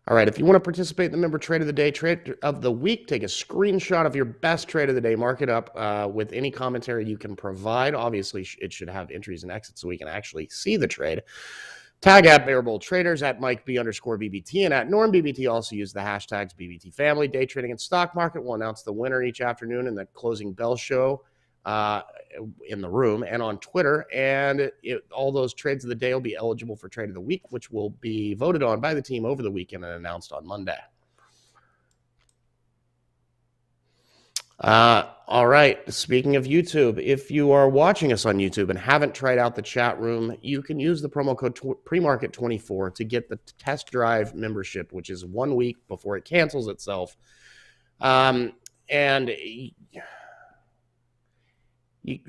S3: All right, if you want to participate in the member trade of the day, trade of the week, take a screenshot of your best trade of the day, mark it up with any commentary you can provide. Obviously, it should have entries and exits so we can actually see the trade. Tag at Bearable Traders, at Mike B_BBT, and at Norm BBT. Also use the hashtags BBT Family. Day trading and stock market will announce the winner each afternoon in the closing bell show in the room and on Twitter. And all those trades of the day will be eligible for trade of the week, which will be voted on by the team over the weekend and announced on Monday. All right. Speaking of YouTube, if you are watching us on YouTube and haven't tried out the chat room, you can use the promo code premarket24 to get the test drive membership, which is 1 week before it cancels itself. And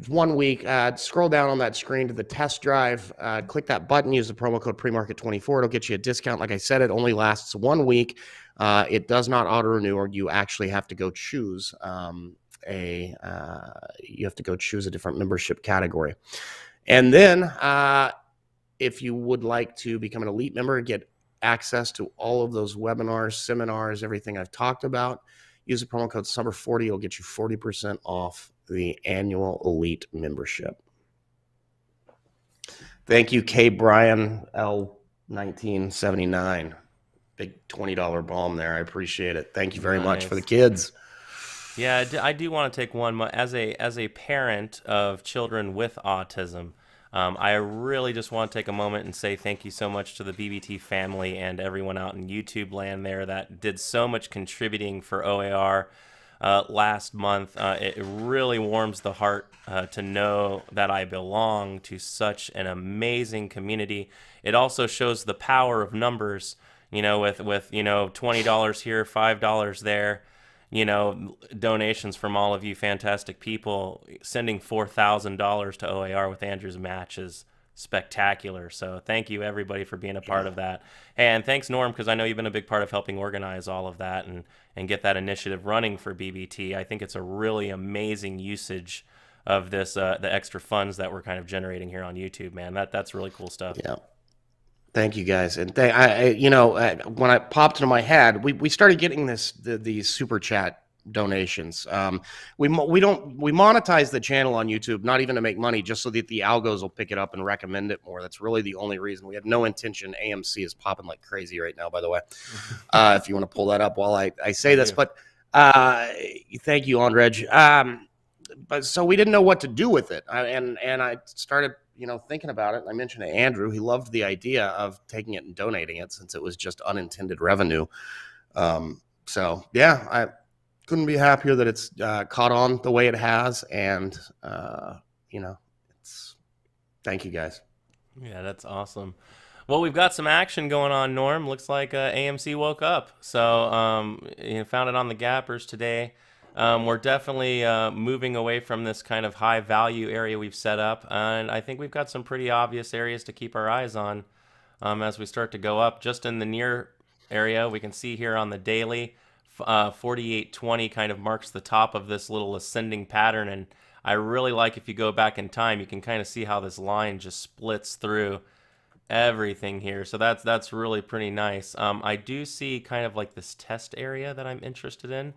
S3: 1 week, scroll down on that screen to the test drive, click that button, use the promo code premarket24. It'll get you a discount. Like I said, it only lasts 1 week. It does not auto renew, or you actually have to go choose a different membership category. And then if you would like to become an elite member and get access to all of those webinars, seminars, everything I've talked about, use the promo code SUMMER40. It'll get you 40% off the annual elite membership. Thank you, K. Brian L. 1979. Big $20 bomb there. I appreciate it. Thank you very much for the kids.
S2: Yeah, I do want to take one as a parent of children with autism. I really just want to take a moment and say thank you so much to the BBT family and everyone out in YouTube land there that did so much contributing for OAR last month. It really warms the heart to know that I belong to such an amazing community. It also shows the power of numbers, with $20 here, $5 there. Donations from all of you fantastic people. Sending $4,000 to OAR with Andrew's match is spectacular. So thank you, everybody, for being a part of that. And thanks, Norm, because I know you've been a big part of helping organize all of that and get that initiative running for BBT. I think it's a really amazing usage of this, the extra funds that we're kind of generating here on YouTube, man. That's really cool stuff.
S3: Yeah. Thank you, guys. And when it popped into my head, we started getting these super chat donations. We monetize the channel on YouTube, not even to make money, just so that the algos will pick it up and recommend it more. That's really the only reason. We have no intention. AMC is popping like crazy right now, by the way. If you want to pull that up while I say this, but thank you, Andrej. But so we didn't know what to do with it, and I started thinking about it. I mentioned to Andrew. He loved the idea of taking it and donating it, since it was just unintended revenue. So yeah, I couldn't be happier that it's caught on the way it has, and thank you, guys.
S2: Yeah, that's awesome. Well, we've got some action going on, Norm. Looks like AMC woke up. So found it on the gappers today. We're definitely moving away from this kind of high value area we've set up, and I think we've got some pretty obvious areas to keep our eyes on as we start to go up. Just in the near area, we can see here on the daily, 4820 kind of marks the top of this little ascending pattern, and I really like, if you go back in time, you can kind of see how this line just splits through everything here. So that's really pretty nice. I do see kind of like this test area that I'm interested in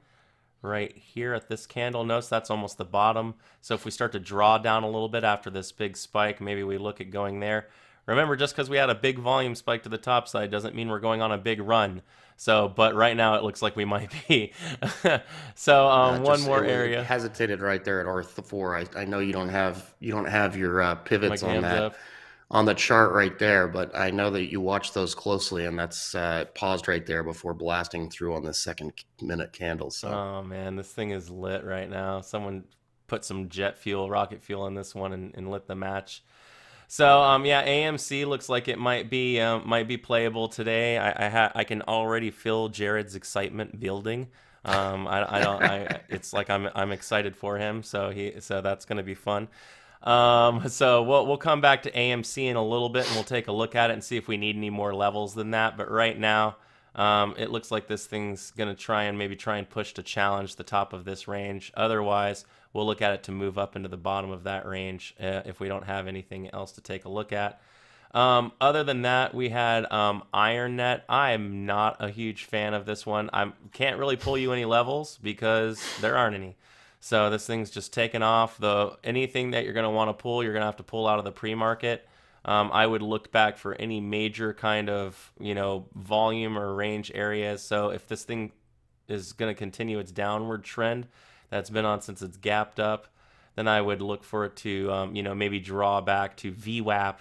S2: right here at this candle. Notice that's almost the bottom. So if we start to draw down a little bit after this big spike, maybe we look at going there. Remember, just because we had a big volume spike to the top side doesn't mean we're going on a big run. So, but right now it looks like we might be. So one more area.
S3: Hesitated right there at R4. I know you don't have your pivots
S2: My
S3: on
S2: hands
S3: that
S2: up.
S3: on the chart right there, but I know that you watch those closely, and that's paused right there before blasting through on the 2nd-minute candle. So
S2: Oh man, this thing is lit right now. Someone put some jet fuel, rocket fuel in this one and lit the match. So yeah, AMC looks like it might be playable today. I can already feel Jared's excitement building. I don't I It's like I'm excited for him. So that's gonna be fun. So we'll come back to AMC in a little bit and we'll take a look at it and see if we need any more levels than that. But right now, it looks like this thing's gonna try and push to challenge the top of this range. Otherwise, we'll look at it to move up into the bottom of that range if we don't have anything else to take a look at. Other than that, we had IronNet. I am not a huge fan of this one. I can't really pull you any levels because there aren't any. So this thing's just taken off. Anything that you're going to want to pull, you're going to have to pull out of the pre-market. I would look back for any major kind of, volume or range areas. So if this thing is going to continue its downward trend that's been on since it's gapped up, then I would look for it to, maybe draw back to VWAP,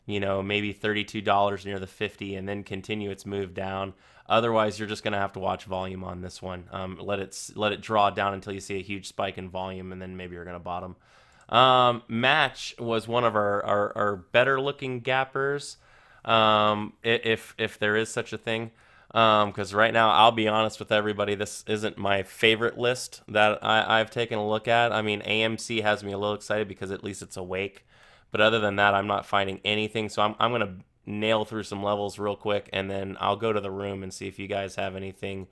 S2: maybe $32 near the 50 and then continue its move down. Otherwise, you're just going to have to watch volume on this one. Let it draw down until you see a huge spike in volume, and then maybe you're going to bottom. Match was one of our better looking gappers, if there is such a thing. Because right now, I'll be honest with everybody, this isn't my favorite list that I've taken a look at. I mean, AMC has me a little excited because at least it's awake. But other than that, I'm not finding anything. So I'm going to nail through some levels real quick, and then I'll go to the room and see if you guys have anything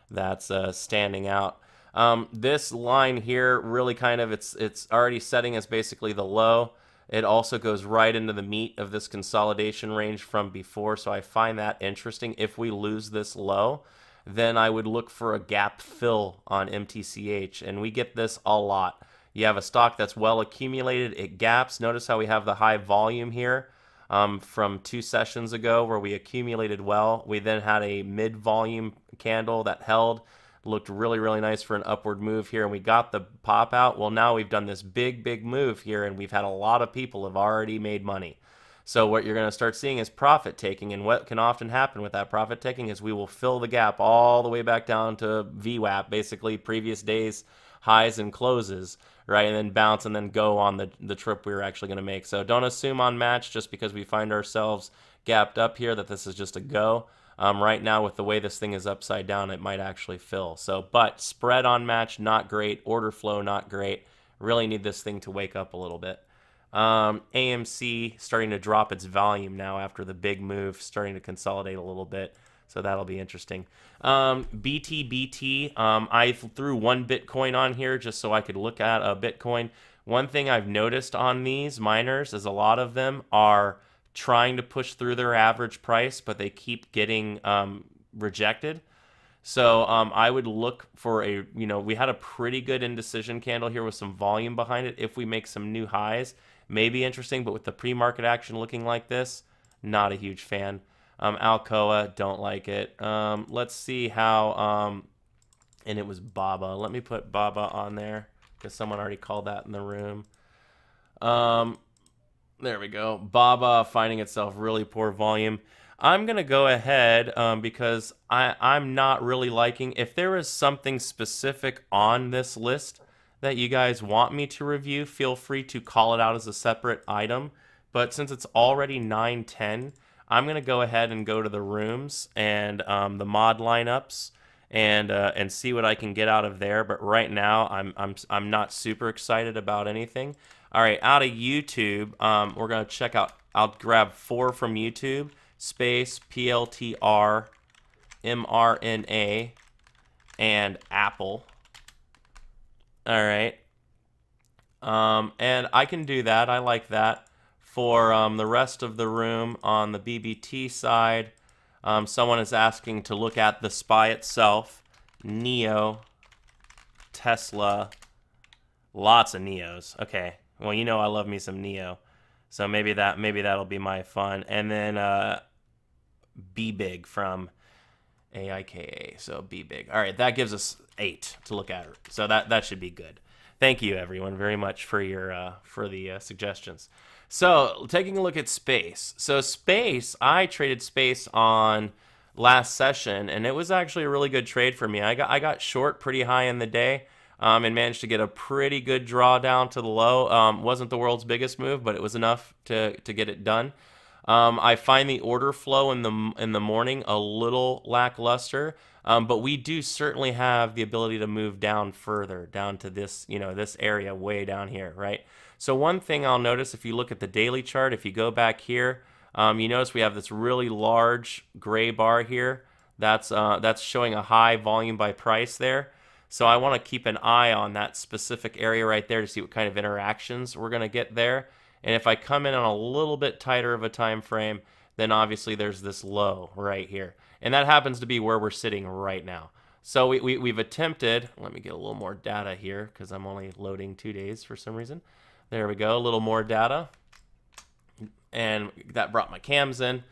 S2: that's standing out. This line here really kind of, it's already setting as basically the low. It also goes right into the meat of this consolidation range from before, so I find that interesting. If we lose this low, then I would look for a gap fill on MTCH, and we get this a lot. You have a stock that's well accumulated, it gaps. Notice how we have the high volume here from 2 sessions ago where we accumulated well. We then had a mid-volume candle that held, looked really, really nice for an upward move here, and we got the pop out. Well, now we've done this big, big move here, and we've had a lot of people have already made money. So what you're going to start seeing is profit taking, and what can often happen with that profit taking is we will fill the gap all the way back down to VWAP, basically previous days highs and closes, right, and then bounce and then go on the trip we were actually going to make. So don't assume on match just because we find ourselves gapped up here that this is just a go. Right now, with the way this thing is upside down, it might actually fill. So, but spread on match, not great. Order flow, not great. Really need this thing to wake up a little bit. AMC starting to drop its volume now after the big move, starting to consolidate a little bit. So that'll be interesting. BTBT, I threw one Bitcoin on here just so I could look at a Bitcoin. One thing I've noticed on these miners is a lot of them are trying to push through their average price, but they keep getting rejected. So I would look for we had a pretty good indecision candle here with some volume behind it. If we make some new highs, maybe interesting, but with the pre-market action looking like this, not a huge fan. Alcoa, don't like it. Let's see how, and it was Baba. Let me put Baba on there because someone already called that in the room. There we go. Baba finding itself really poor volume. I'm going to go ahead because I'm not really liking, if there is something specific on this list that you guys want me to review, feel free to call it out as a separate item. But since it's already 9:10, I'm going to go ahead and go to the rooms and the mod lineups and see what I can get out of there. But right now, I'm not super excited about anything. All right, out of YouTube, we're going to check out, I'll grab 4 from YouTube, space, PLTR, mRNA, and Apple. All right. And I can do that. I like that. For the rest of the room on the BBT side, someone is asking to look at the SPY itself. Neo, Tesla, lots of Neos. Okay, well, you know I love me some Neo, so maybe that'll be my fun. And then Be Big from AIKA. So Be Big. All right, that gives us 8 to look at. So that should be good. Thank you, everyone, very much for your for the suggestions. So taking a look at space. So space, I traded space on last session, and it was actually a really good trade for me. I got short pretty high in the day. And managed to get a pretty good drawdown to the low. Wasn't the world's biggest move, but it was enough to get it done. I find the order flow in the morning a little lackluster, but we do certainly have the ability to move down further, down to this, this area way down here, right? So one thing I'll notice if you look at the daily chart, if you go back here, you notice we have this really large gray bar here. That's showing a high volume by price there. So I want to keep an eye on that specific area right there to see what kind of interactions we're going to get there. And if I come in on a little bit tighter of a time frame, then obviously there's this low right here. And that happens to be where we're sitting right now. So we've attempted, let me get a little more data here because I'm only loading 2 days for some reason. There we go, a little more data. And that brought my cams in.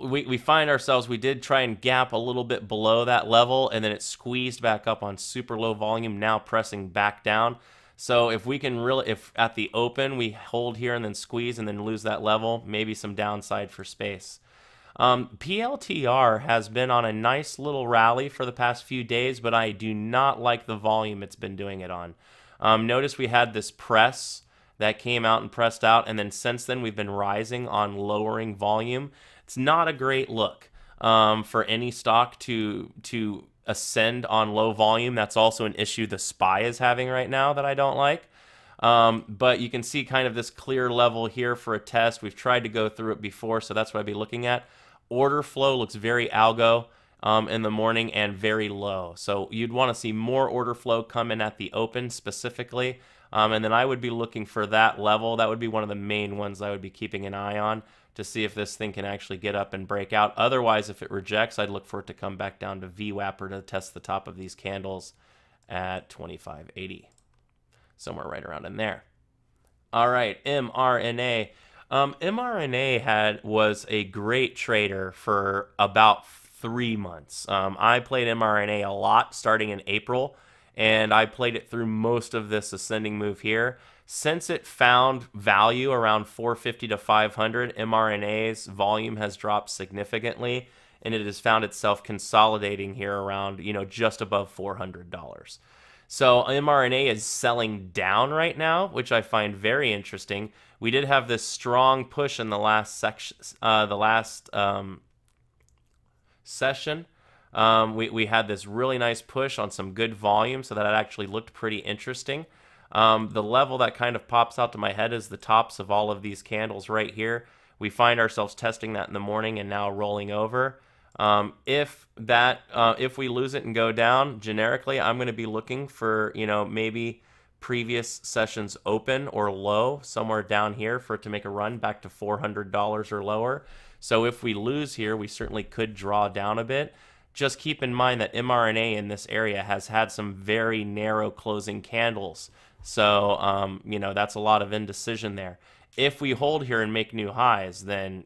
S2: We find ourselves, we did try and gap a little bit below that level, and then it squeezed back up on super low volume, now pressing back down. So if we can really, if at the open we hold here and then squeeze and then lose that level, maybe some downside for space. PLTR has been on a nice little rally for the past few days, but I do not like the volume it's been doing it on. Notice we had this press that came out and pressed out, and then since then we've been rising on lowering volume. It's not a great look for any stock to ascend on low volume. That's also an issue the SPY is having right now that I don't like. But you can see kind of this clear level here for a test. We've tried to go through it before, so that's what I'd be looking at. Order flow looks very algo in the morning and very low. So you'd want to see more order flow come in at the open specifically. And then I would be looking for that level. That would be one of the main ones I would be keeping an eye on to see if this thing can actually get up and break out. Otherwise, if it rejects, I'd look for it to come back down to VWAP or to test the top of these candles at 2580. Somewhere right around in there. All right, mRNA. mRNA was a great trader for about 3 months. I played mRNA a lot starting in April, and I played it through most of this ascending move here. Since it found value around 450 to 500, mRNA's volume has dropped significantly, and it has found itself consolidating here around, just above $400. So mRNA is selling down right now, which I find very interesting. We did have this strong push in the last session. We had this really nice push on some good volume, so that it actually looked pretty interesting. The level that kind of pops out to my head is the tops of all of these candles right here. We find ourselves testing that in the morning and now rolling over. If we lose it and go down generically, I'm going to be looking for, maybe previous sessions open or low somewhere down here for it to make a run back to $400 or lower. So if we lose here, we certainly could draw down a bit. Just keep in mind that mRNA in this area has had some very narrow closing candles. So, that's a lot of indecision there. If we hold here and make new highs, then,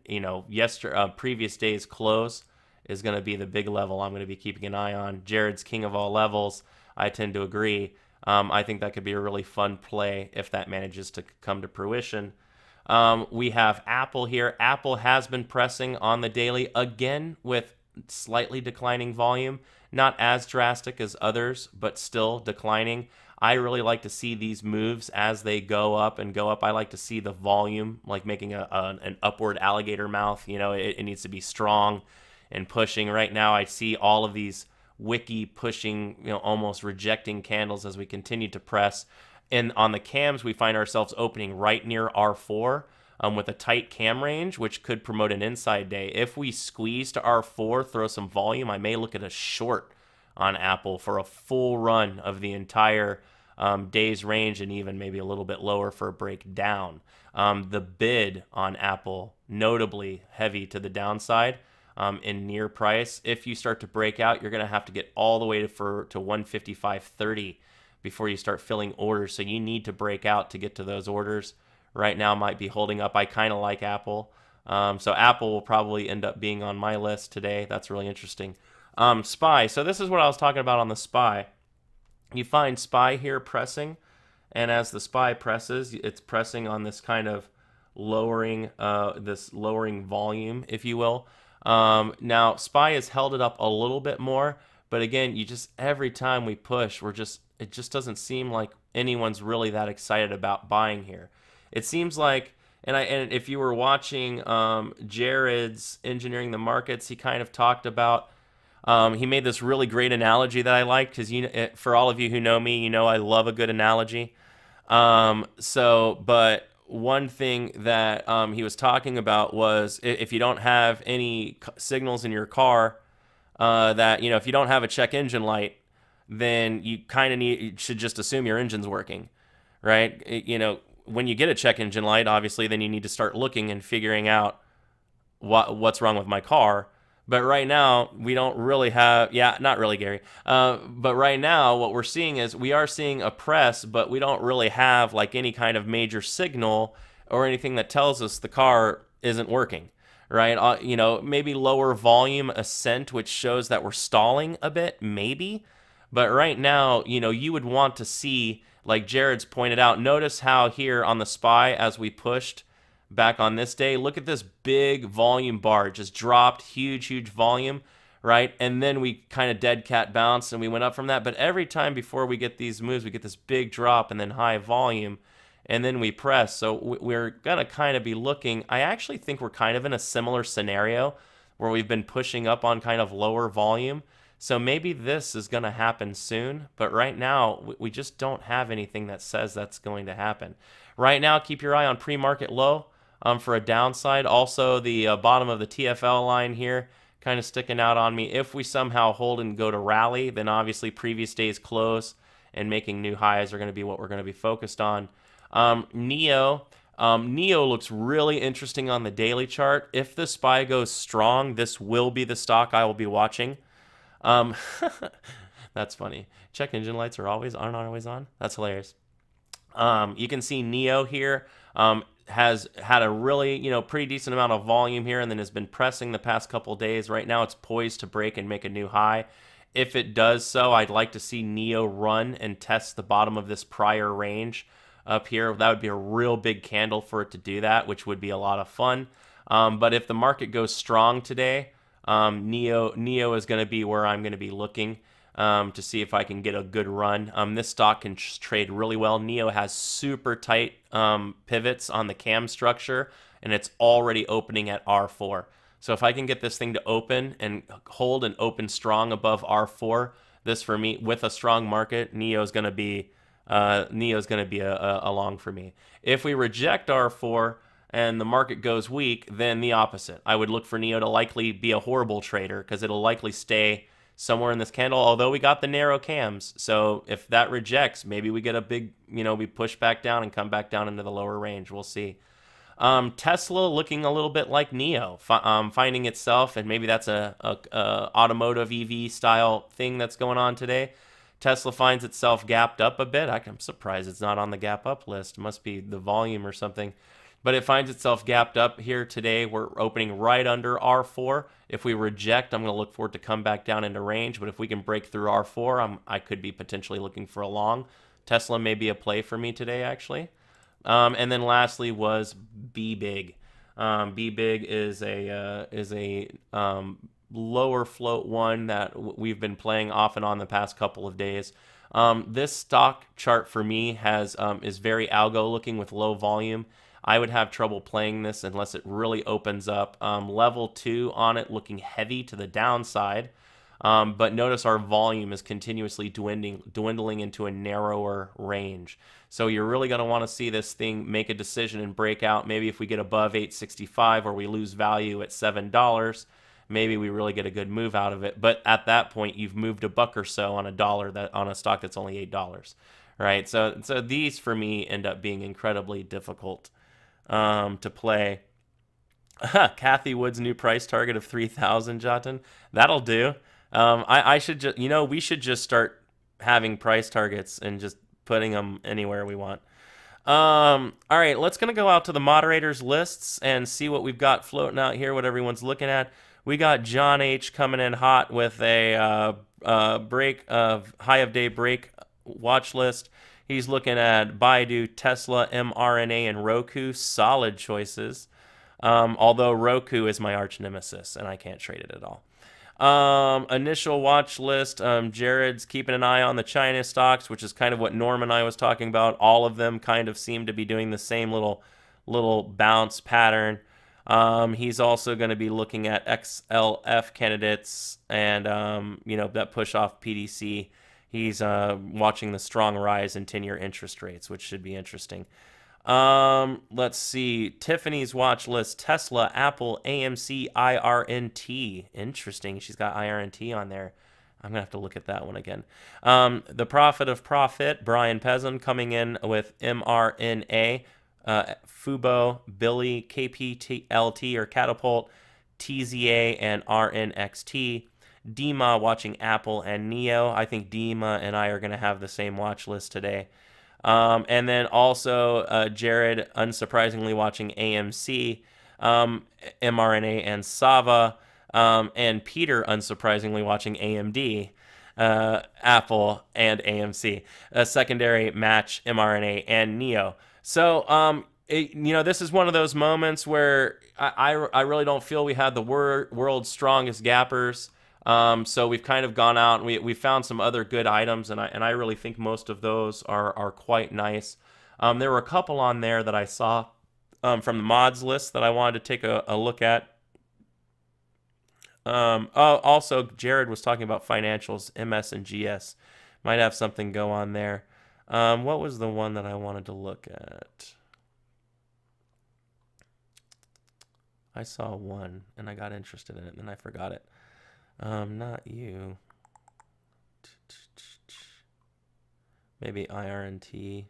S2: previous day's close is going to be the big level I'm going to be keeping an eye on. Jared's king of all levels. I tend to agree. I think that could be a really fun play if that manages to come to fruition. We have Apple here. Apple has been pressing on the daily again with slightly declining volume. Not as drastic as others, but still declining. I really like to see these moves as they go up and go up. I like to see the volume, like making an upward alligator mouth. It needs to be strong and pushing. Right now, I see all of these wiki pushing, almost rejecting candles as we continue to press. And on the cams, we find ourselves opening right near R4 with a tight cam range, which could promote an inside day. If we squeeze to R4, throw some volume, I may look at a short on Apple for a full run of the entire days range, and even maybe a little bit lower for a breakdown. The bid on Apple notably heavy to the downside in near price. If you start to break out, you're going to have to get all the way to 155.30 before you start filling orders. So you need to break out to get to those orders. Right now might be holding up. I kind of like Apple. So Apple will probably end up being on my list today. That's really interesting. SPY. So this is what I was talking about on the SPY. You find SPY here pressing, and as the SPY presses, it's pressing on this kind of lowering volume, if you will. Now SPY has held it up a little bit more, but again, every time we push, it just doesn't seem like anyone's really that excited about buying here. It seems like, and if you were watching Jared's Engineering the Markets, he kind of talked about. He made this really great analogy that I liked because for all of you who know me, I love a good analogy. But one thing that he was talking about was if you don't have any signals in your car, if you don't have a check engine light, then you kind of should just assume your engine's working, right? When you get a check engine light, obviously, then you need to start looking and figuring out what's wrong with my car. But right now, we don't really have, not really, Gary. But right now, what we're seeing is we are seeing a press, but we don't really have like any kind of major signal or anything that tells us the car isn't working, right? Maybe lower volume ascent, which shows that we're stalling a bit, maybe. But right now, you would want to see, like Jared's pointed out, notice how here on the SPY, as we pushed back on this day, look at this big volume bar. It just dropped, huge volume, right? And then we kind of dead cat bounced and we went up from that. But every time before we get these moves, we get this big drop and then high volume, and then we press. So we're going to kind of be looking. I actually think we're kind of in a similar scenario where we've been pushing up on kind of lower volume. So maybe this is going to happen soon. But right now, we just don't have anything that says that's going to happen. Right now, keep your eye on pre-market low. For a downside. Also, the bottom of the TFL line here kind of sticking out on me. If we somehow hold and go to rally, then obviously previous day's close and making new highs are going to be what we're going to be focused on. NEO looks really interesting on the daily chart. If the SPY goes strong, this will be the stock I will be watching. That's funny. Check engine lights aren't always on. That's hilarious. You can see NEO here. Has had a really, pretty decent amount of volume here and then has been pressing the past couple days. Right now it's poised to break and make a new high. If it does so, I'd like to see NEO run and test the bottom of this prior range up here. That would be a real big candle for it to do that, which would be a lot of fun. But if the market goes strong today, NEO is going to be where I'm going to be looking to see if I can get a good run. This stock can trade really well. NEO has super tight pivots on the cam structure, and it's already opening at R4. So if I can get this thing to open and hold and open strong above R4, this for me, with a strong market, NEO is going to be a long for me. If we reject R4 and the market goes weak, then the opposite. I would look for NEO to likely be a horrible trader because it'll likely stay somewhere in this candle, although we got the narrow cams. So if that rejects, maybe we get a big, we push back down and come back down into the lower range. We'll see. Tesla looking a little bit like NEO, finding itself, and maybe that's a automotive EV style thing that's going on today. Tesla finds itself gapped up a bit. I'm surprised it's not on the gap up list. It must be the volume or something. But it finds itself gapped up here today. We're opening right under R4. If we reject, I'm going to look for it to come back down into range. But if we can break through R4, I could be potentially looking for a long. Tesla may be a play for me today, actually. And then lastly was Be Big. Be Big is a lower float one that we've been playing off and on the past couple of days. This stock chart for me is very algo looking with low volume. I would have trouble playing this unless it really opens up. Level 2 on it looking heavy to the downside. But notice our volume is continuously dwindling into a narrower range. So you're really going to want to see this thing make a decision and break out. Maybe if we get above 865 or we lose value at $7, maybe we really get a good move out of it. But at that point, you've moved $1 or so on a stock that's only $8. right? So these for me end up being incredibly difficult to play. Kathy Wood's new price target of 3,000, Jotin. That'll do. I should just, we should just start having price targets and just putting them anywhere we want. All right, let's gonna go out to the moderators lists and see what we've got floating out here. What everyone's looking at. We got John H coming in hot with a break of high of day break watch list. He's looking at Baidu, Tesla, mRNA, and Roku. Solid choices. Although Roku is my arch nemesis and I can't trade it at all. Initial watch list. Jared's keeping an eye on the China stocks, which is kind of what Norm and I was talking about. All of them kind of seem to be doing the same little bounce pattern. He's also going to be looking at XLF candidates and that push off PDC. He's watching the strong rise in 10-year interest rates, which should be interesting. Let's see. Tiffany's watch list: Tesla, Apple, AMC, IRNT. Interesting. She's got IRNT on there. I'm gonna have to look at that one again. The Prophet of Profit, Brian Peasant, coming in with mRNA, Fubo, Billy, KPLT or Catapult, TZA, and RNXT. Dima watching Apple and Neo. I think Dima and I are gonna have the same watch list today. And then also Jared, unsurprisingly, watching AMC, mRNA, and Sava. And Peter, unsurprisingly, watching AMD, Apple, and AMC. A secondary match, mRNA, and Neo. So, this is one of those moments where I really don't feel we had the world's strongest gappers. So we've kind of gone out and we found some other good items, and I really think most of those are quite nice. There were a couple on there that I saw from the mods list that I wanted to take a look at. Also, Jared was talking about financials, MS and GS. Might have something go on there. What was the one that I wanted to look at? I saw one and I got interested in it and then I forgot it. Not you. Maybe IRNT.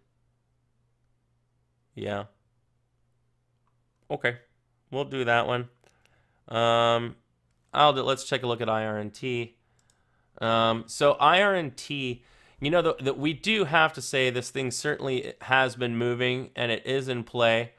S2: Yeah. Okay. We'll do that one. Let's take a look at IRNT. So IRNT, that we do have to say this thing certainly has been moving and it is in play.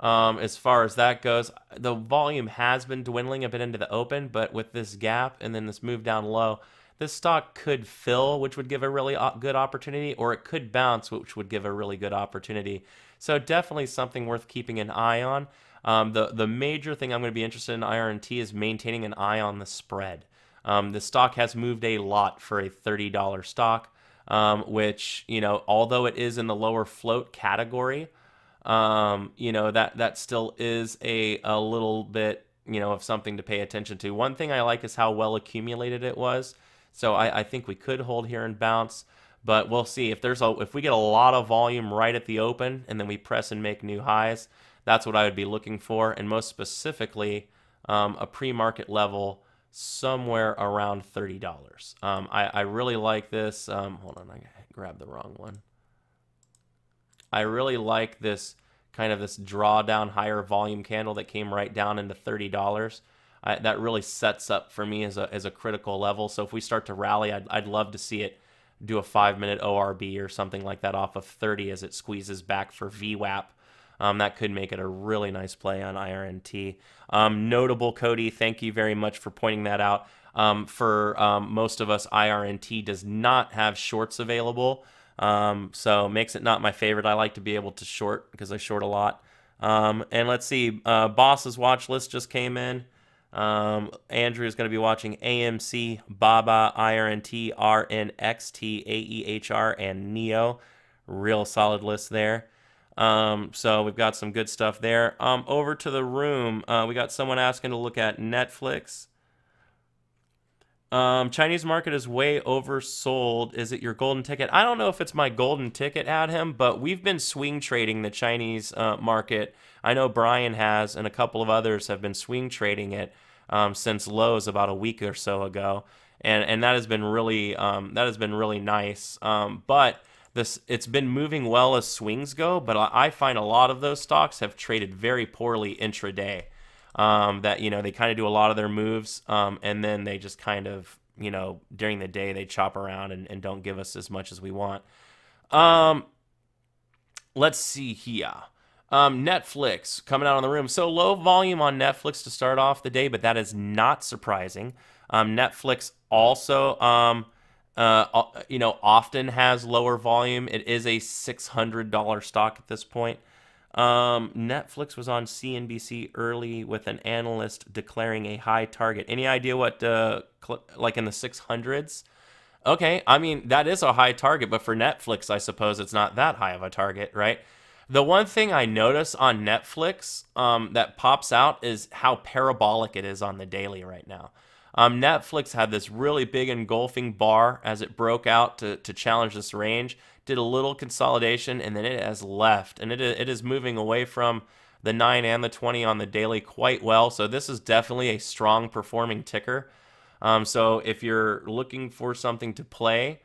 S2: As far as that goes, the volume has been dwindling a bit into the open, but with this gap and then this move down low, this stock could fill, which would give a really good opportunity, or it could bounce, which would give a really good opportunity. So definitely something worth keeping an eye on. The major thing I'm going to be interested in IRNT is maintaining an eye on the spread. The stock has moved a lot for a $30 stock, which, although it is in the lower float category, that still is a little bit, of something to pay attention to. One thing I like is how well accumulated it was. So I think we could hold here and bounce, but we'll see if we get a lot of volume right at the open and then we press and make new highs. That's what I would be looking for. And most specifically, a pre-market level somewhere around $30. I really like this. Hold on, I grabbed the wrong one. I really like this kind of this drawdown higher volume candle that came right down into $30. That really sets up for me as a critical level. So if we start to rally, I'd love to see it do a 5-minute ORB or something like that off of 30 as it squeezes back for VWAP. That could make it a really nice play on IRNT. Notable, Cody, thank you very much for pointing that out. For most of us, IRNT does not have shorts available. So makes it not my favorite. I like to be able to short because I short a lot. And let's see, Boss's watch list just came in. Andrew is going to be watching AMC, BABA, IRNT, RNXT, AEHR, and NEO. Real solid list there. So we've got some good stuff there. Over to the room, we got someone asking to look at Netflix. Chinese market is way oversold. Is it your golden ticket? I don't know if it's my golden ticket, Adham, but we've been swing trading the Chinese market. I know Brian has, and a couple of others have been swing trading it since lows about a week or so ago, and that has been really nice. But it's been moving well as swings go, but I find a lot of those stocks have traded very poorly intraday. That they kind of do a lot of their moves, and then they just kind of during the day they chop around and don't give us as much as we want. Let's see here. Netflix coming out on the room. So low volume on Netflix to start off the day, but that is not surprising. Netflix also, often has lower volume. It is a $600 stock at this point. Netflix was on CNBC early with an analyst declaring a high target. Any idea what, like in the 600s? Okay, I mean, that is a high target, but for Netflix, I suppose it's not that high of a target, right? The one thing I notice on Netflix that pops out is how parabolic it is on the daily right now. Netflix had this really big engulfing bar as it broke out to challenge this range, did a little consolidation, and then it has left. And it is moving away from the 9 and the 20 on the daily quite well. So this is definitely a strong performing ticker. So if you're looking for something to play,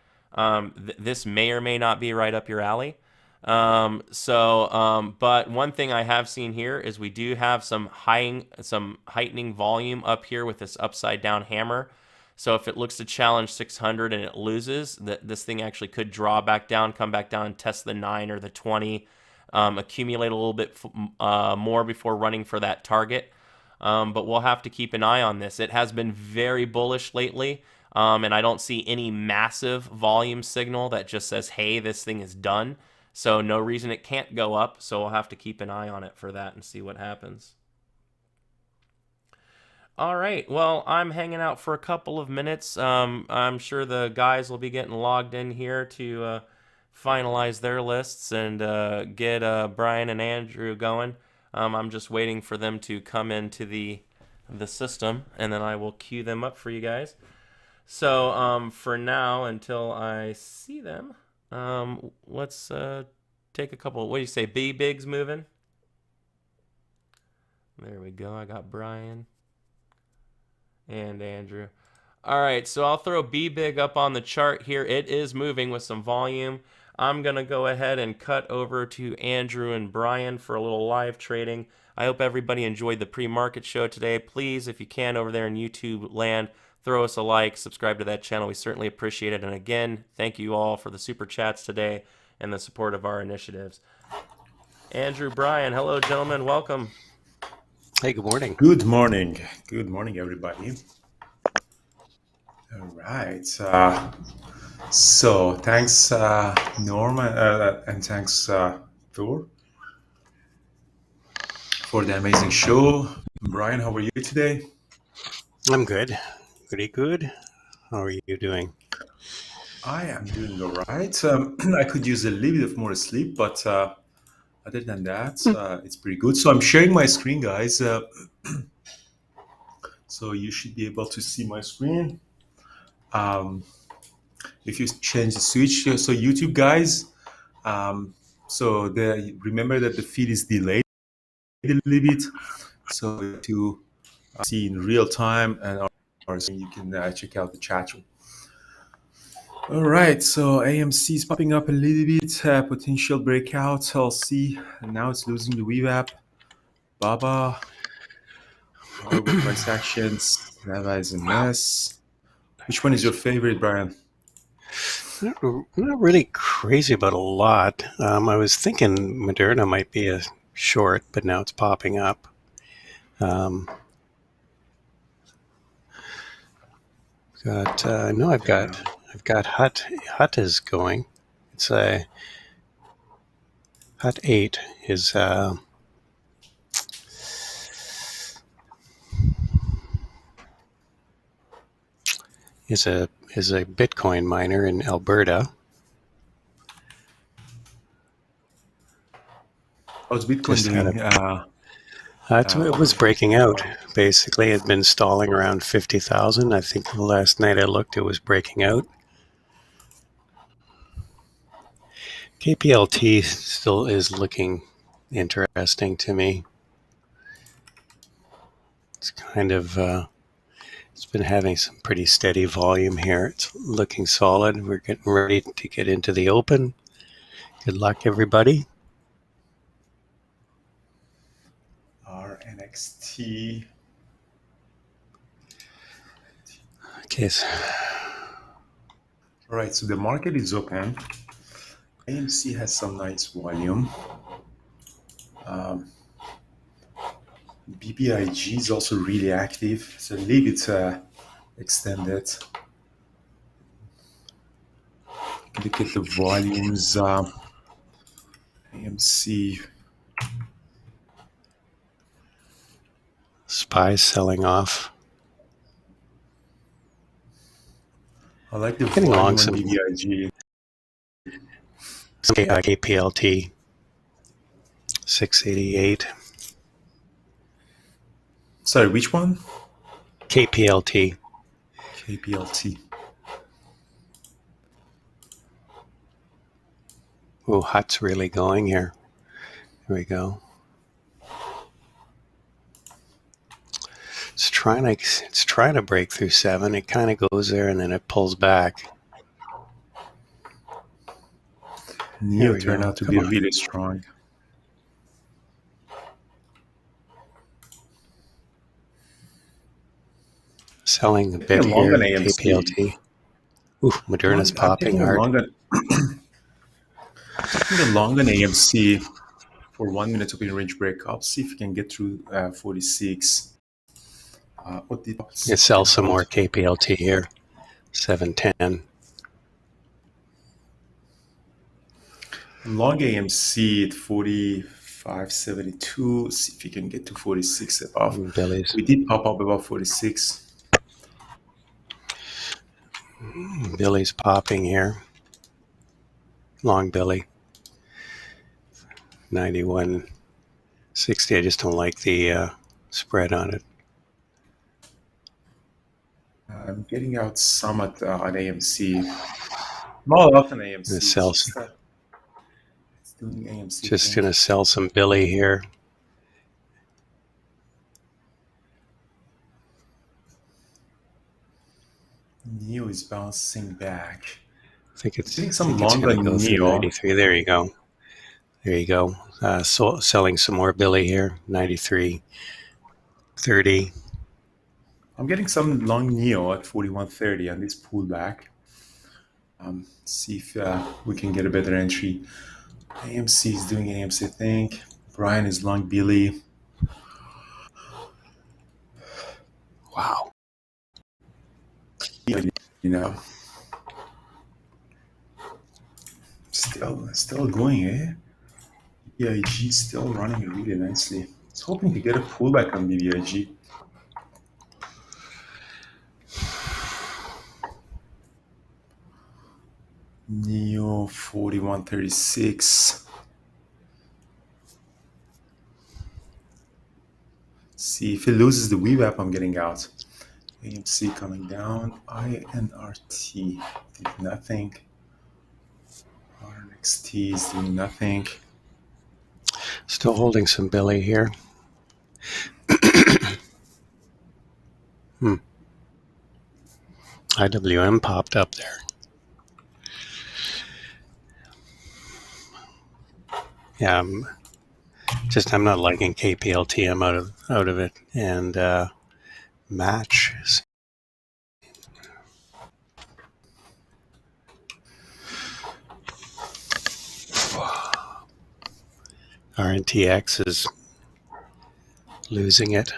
S2: this may or may not be right up your alley. But one thing I have seen here is we do have some heightening volume up here with this upside down hammer. So if it looks to challenge 600 and it loses, this thing actually could draw back down, come back down, and test the 9 or the 20, accumulate a little bit more before running for that target. But we'll have to keep an eye on this. It has been very bullish lately, and I don't see any massive volume signal that just says, hey, this thing is done. So no reason it can't go up, so we'll have to keep an eye on it for that and see what happens. All right, well, I'm hanging out for a couple of minutes. I'm sure the guys will be getting logged in here to finalize their lists and get Brian and Andrew going. I'm just waiting for them to come into the system, and then I will queue them up for you guys. So for now, until I see them, let's take a couple. What do you say? B-Big's moving. There we go. I got Brian and Andrew. All right, so I'll throw B-Big up on the chart here. It is moving with some volume. I'm going to go ahead and cut over to Andrew and Brian for a little live trading. I hope everybody enjoyed the pre-market show today. Please, if you can, over there in YouTube land, throw us a like, subscribe to that channel. We certainly appreciate it. And again, thank you all for the super chats today and the support of our initiatives. Andrew, Brian, hello, gentlemen. Welcome.
S4: Hey, good morning.
S5: Good morning. Good morning, everybody. All right. So thanks, Norma, and thanks, Thor, for the amazing show. Brian, how are you today?
S4: I'm good. Pretty good. How are you doing?
S5: I am doing all right. I could use a little bit of more sleep, but other than that, it's pretty good. So I'm sharing my screen, guys. So you should be able to see my screen. If you change the switch, so YouTube guys, remember that the feed is delayed a little bit, so to see in real time, and you can check out the chat room. All right, so AMC is popping up a little bit, potential breakout. I'll see. And now it's losing the VWAP. Baba, horrible price actions. Nava is a mess. Which one is your favorite, Brian?
S4: Not really crazy about a lot. I was thinking Moderna might be a short, but now it's popping up. I've got Hut. Hut is going. It's a Hut 8 is a Bitcoin miner in Alberta.
S5: How's Bitcoin doing?
S4: It was breaking out. Basically, it had been stalling around 50,000. I think last night I looked, it was breaking out. KPLT still is looking interesting to me. It's kind of it's been having some pretty steady volume here. It's looking solid. We're getting ready to get into the open. Good luck, everybody.
S5: RNXT.
S4: Okay. So
S5: All right, so the market is open. AMC has some nice volume. BBIG is also really active. So leave it extended. Look at the volumes. AMC.
S4: SPY selling off.
S5: I like the
S4: Getting
S5: volume
S4: along
S5: on
S4: some
S5: BBIG.
S4: KPLT 688.
S5: Sorry, which one?
S4: KPLT.
S5: KPLT.
S4: Oh, hot's really going here. Here we go. It's trying to break through 7. It kind of goes there and then it pulls back.
S5: NEO turned out to be really strong.
S4: Selling a bit
S5: long
S4: here.
S5: on AMC.
S4: KPLT. Ooh, Moderna's popping hard.
S5: Taking a long on AMC for 1 minute open range breakup. See if you can get through 46.
S4: You sell some more KPLT here. 710.
S5: Long AMC at 45.72. See if you can get to 46 above.
S4: Billy's.
S5: We did pop up above 46.
S4: Billy's popping here. Long Billy. 91.60. I just don't like the spread on it.
S5: I'm getting out some on AMC. Not often AMC. It's doing AMC.
S4: Just going to sell some Billy here.
S5: NEO is bouncing back.
S4: I think it's
S5: some long on NEO.
S4: 93. There you go. There you go. Selling some more Billy here. 93.30.
S5: I'm getting some long NEO at 41.30 on this pullback. See if we can get a better entry. AMC is doing AMC thing. Brian is long Billy.
S4: Wow.
S5: You know. Still going, eh? BBIG still running really nicely. I was hoping to get a pullback on BBIG. NEO 41.36. See if it loses the VWAP, I'm getting out. AMC coming down. INRT did nothing. RNXT is doing nothing.
S4: Still holding some Billy here. IWM popped up there. Yeah, I'm not liking KPLT. I'm out of it. And match. RNTX is losing it.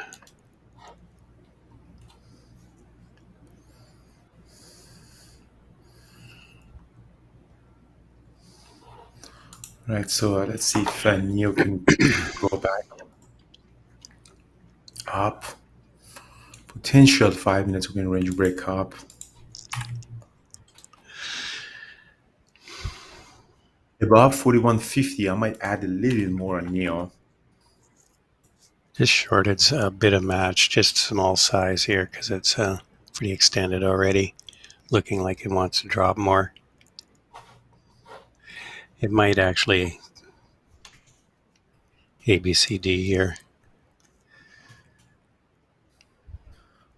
S5: Right, so let's see if NEO can go back up. Potential 5 minutes open range break up. Above 41.50, I might add a little bit more on NEO.
S4: Just shorted a bit of match, just small size here because it's pretty extended already. Looking like it wants to drop more. It might actually ABCD here.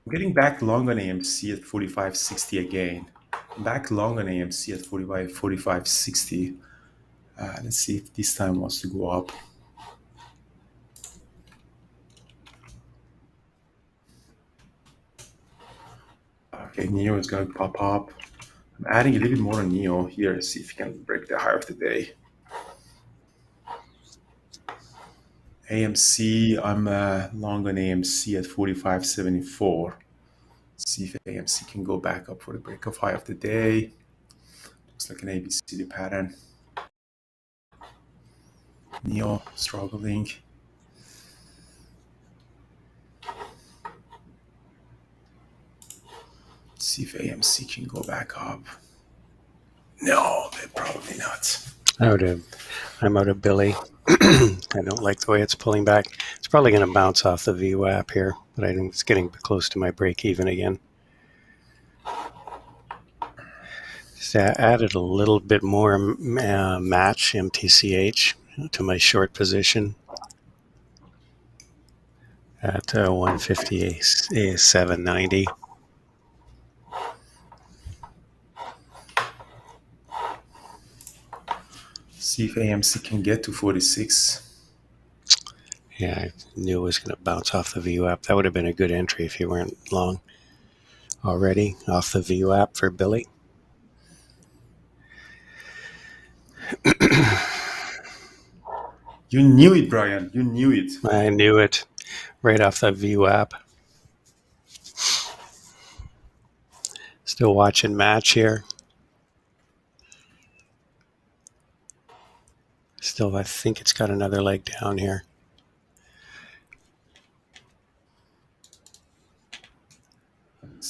S5: I'm getting back long on AMC at 45.60 again. Back long on AMC at 45.60. Let's see if this time wants to go up. Okay, Neo is going to pop up. I'm adding a little bit more on Neo here to see if we can break the high of the day. AMC, I'm long on AMC at 45.74. See if AMC can go back up for the break of high of the day. Looks like an ABCD pattern. Neo struggling. See if AMC can go back up. No, they're probably not.
S4: I'm out of Billy. I don't like the way it's pulling back. It's probably going to bounce off the VWAP here, but I think it's getting close to my break even again. Just added a little bit more match MTCH to my short position at 157.90.
S5: See if AMC can get to 46.
S4: Yeah, I knew it was going to bounce off the VWAP. That would have been a good entry if you weren't long already off the VWAP for Billy.
S5: You knew it, Brian. You knew it.
S4: I knew it right off that VWAP. Still watching match here. Still, I think it's got another leg down here.
S5: I'm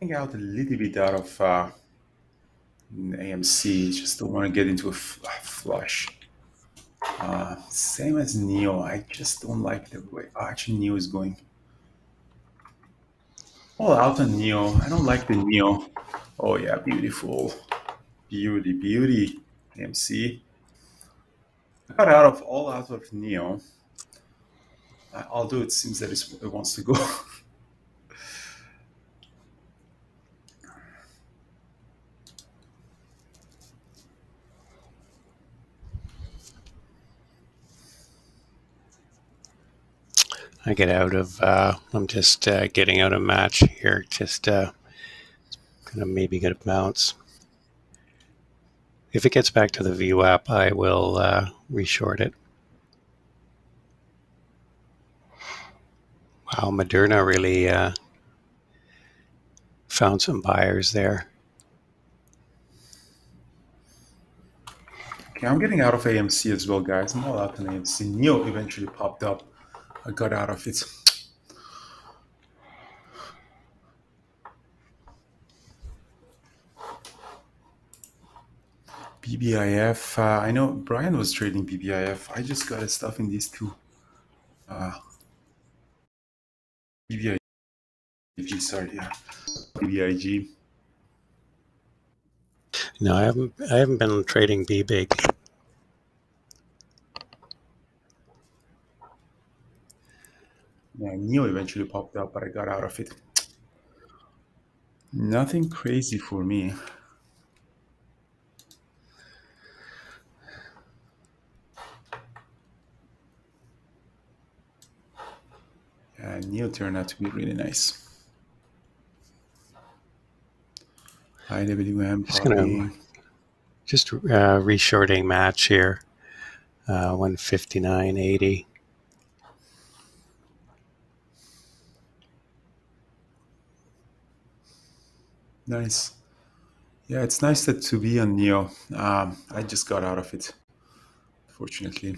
S5: getting out a little bit out of AMC. Just don't want to get into a flush. Same as Neo. I just don't like the way actually Neo is going. All out on Neo. I don't like the Neo. Oh yeah, beautiful. Beauty. AMC. I got all out of Neo. Although it seems that it wants to go.
S4: I get out of, I'm just getting out of match here. Just gonna maybe get a bounce. If it gets back to the VWAP, I will reshort it. Wow, Moderna really found some buyers there.
S5: Okay, I'm getting out of AMC as well, guys. I'm all out on AMC. Neo eventually popped up. I got out of it. BBIF. I know Brian was trading BBIF. I just got stuff in these two. BBIG, sorry, yeah. BBIG.
S4: No, I haven't been trading BBIG.
S5: Yeah, Neo eventually popped up, but I got out of it. Nothing crazy for me. Yeah, Neo turned out to be really nice. IWM popping.
S4: Just reshorting match here. 159.80.
S5: Nice. Yeah, it's nice to be on Neo. I just got out of it, fortunately.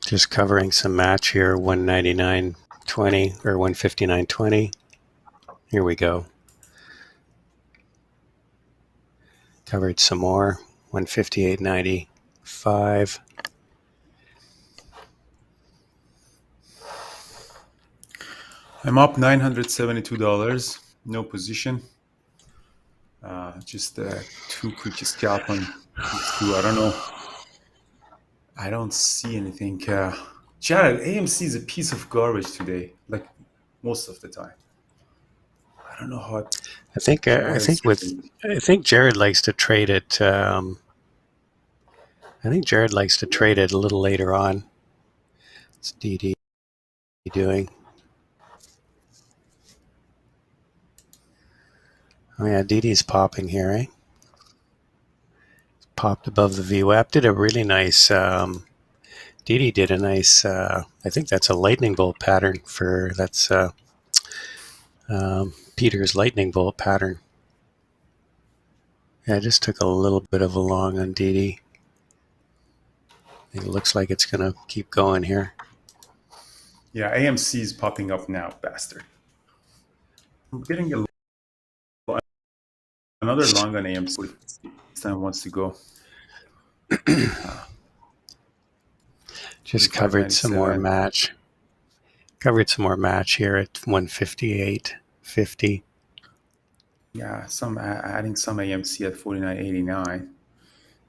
S4: Just covering some match here, 199.20 or 159.20. Here we go. Covered some more, 158.95.
S5: I'm up $972. No position. Just two quick scalp on these two. I don't know. I don't see anything. Jared, AMC is a piece of garbage today, like most of the time. don't know how.
S4: I think Jared likes to trade it. I think Jared likes to trade it a little later on. What's DD doing? Oh yeah, DD's popping here, eh? Popped above the VWAP. Did a really nice. DD did a nice. I think that's a lightning bolt pattern for that's Peter's lightning bolt pattern. Yeah, I just took a little bit of a long on DD. It looks like it's going to keep going here.
S5: Yeah, AMC is popping up now, bastard. I'm getting another long on AMC. This time wants to go.
S4: Just covered some more match. Covered some more match here at 158.50.
S5: Yeah, adding some AMC at 49.89.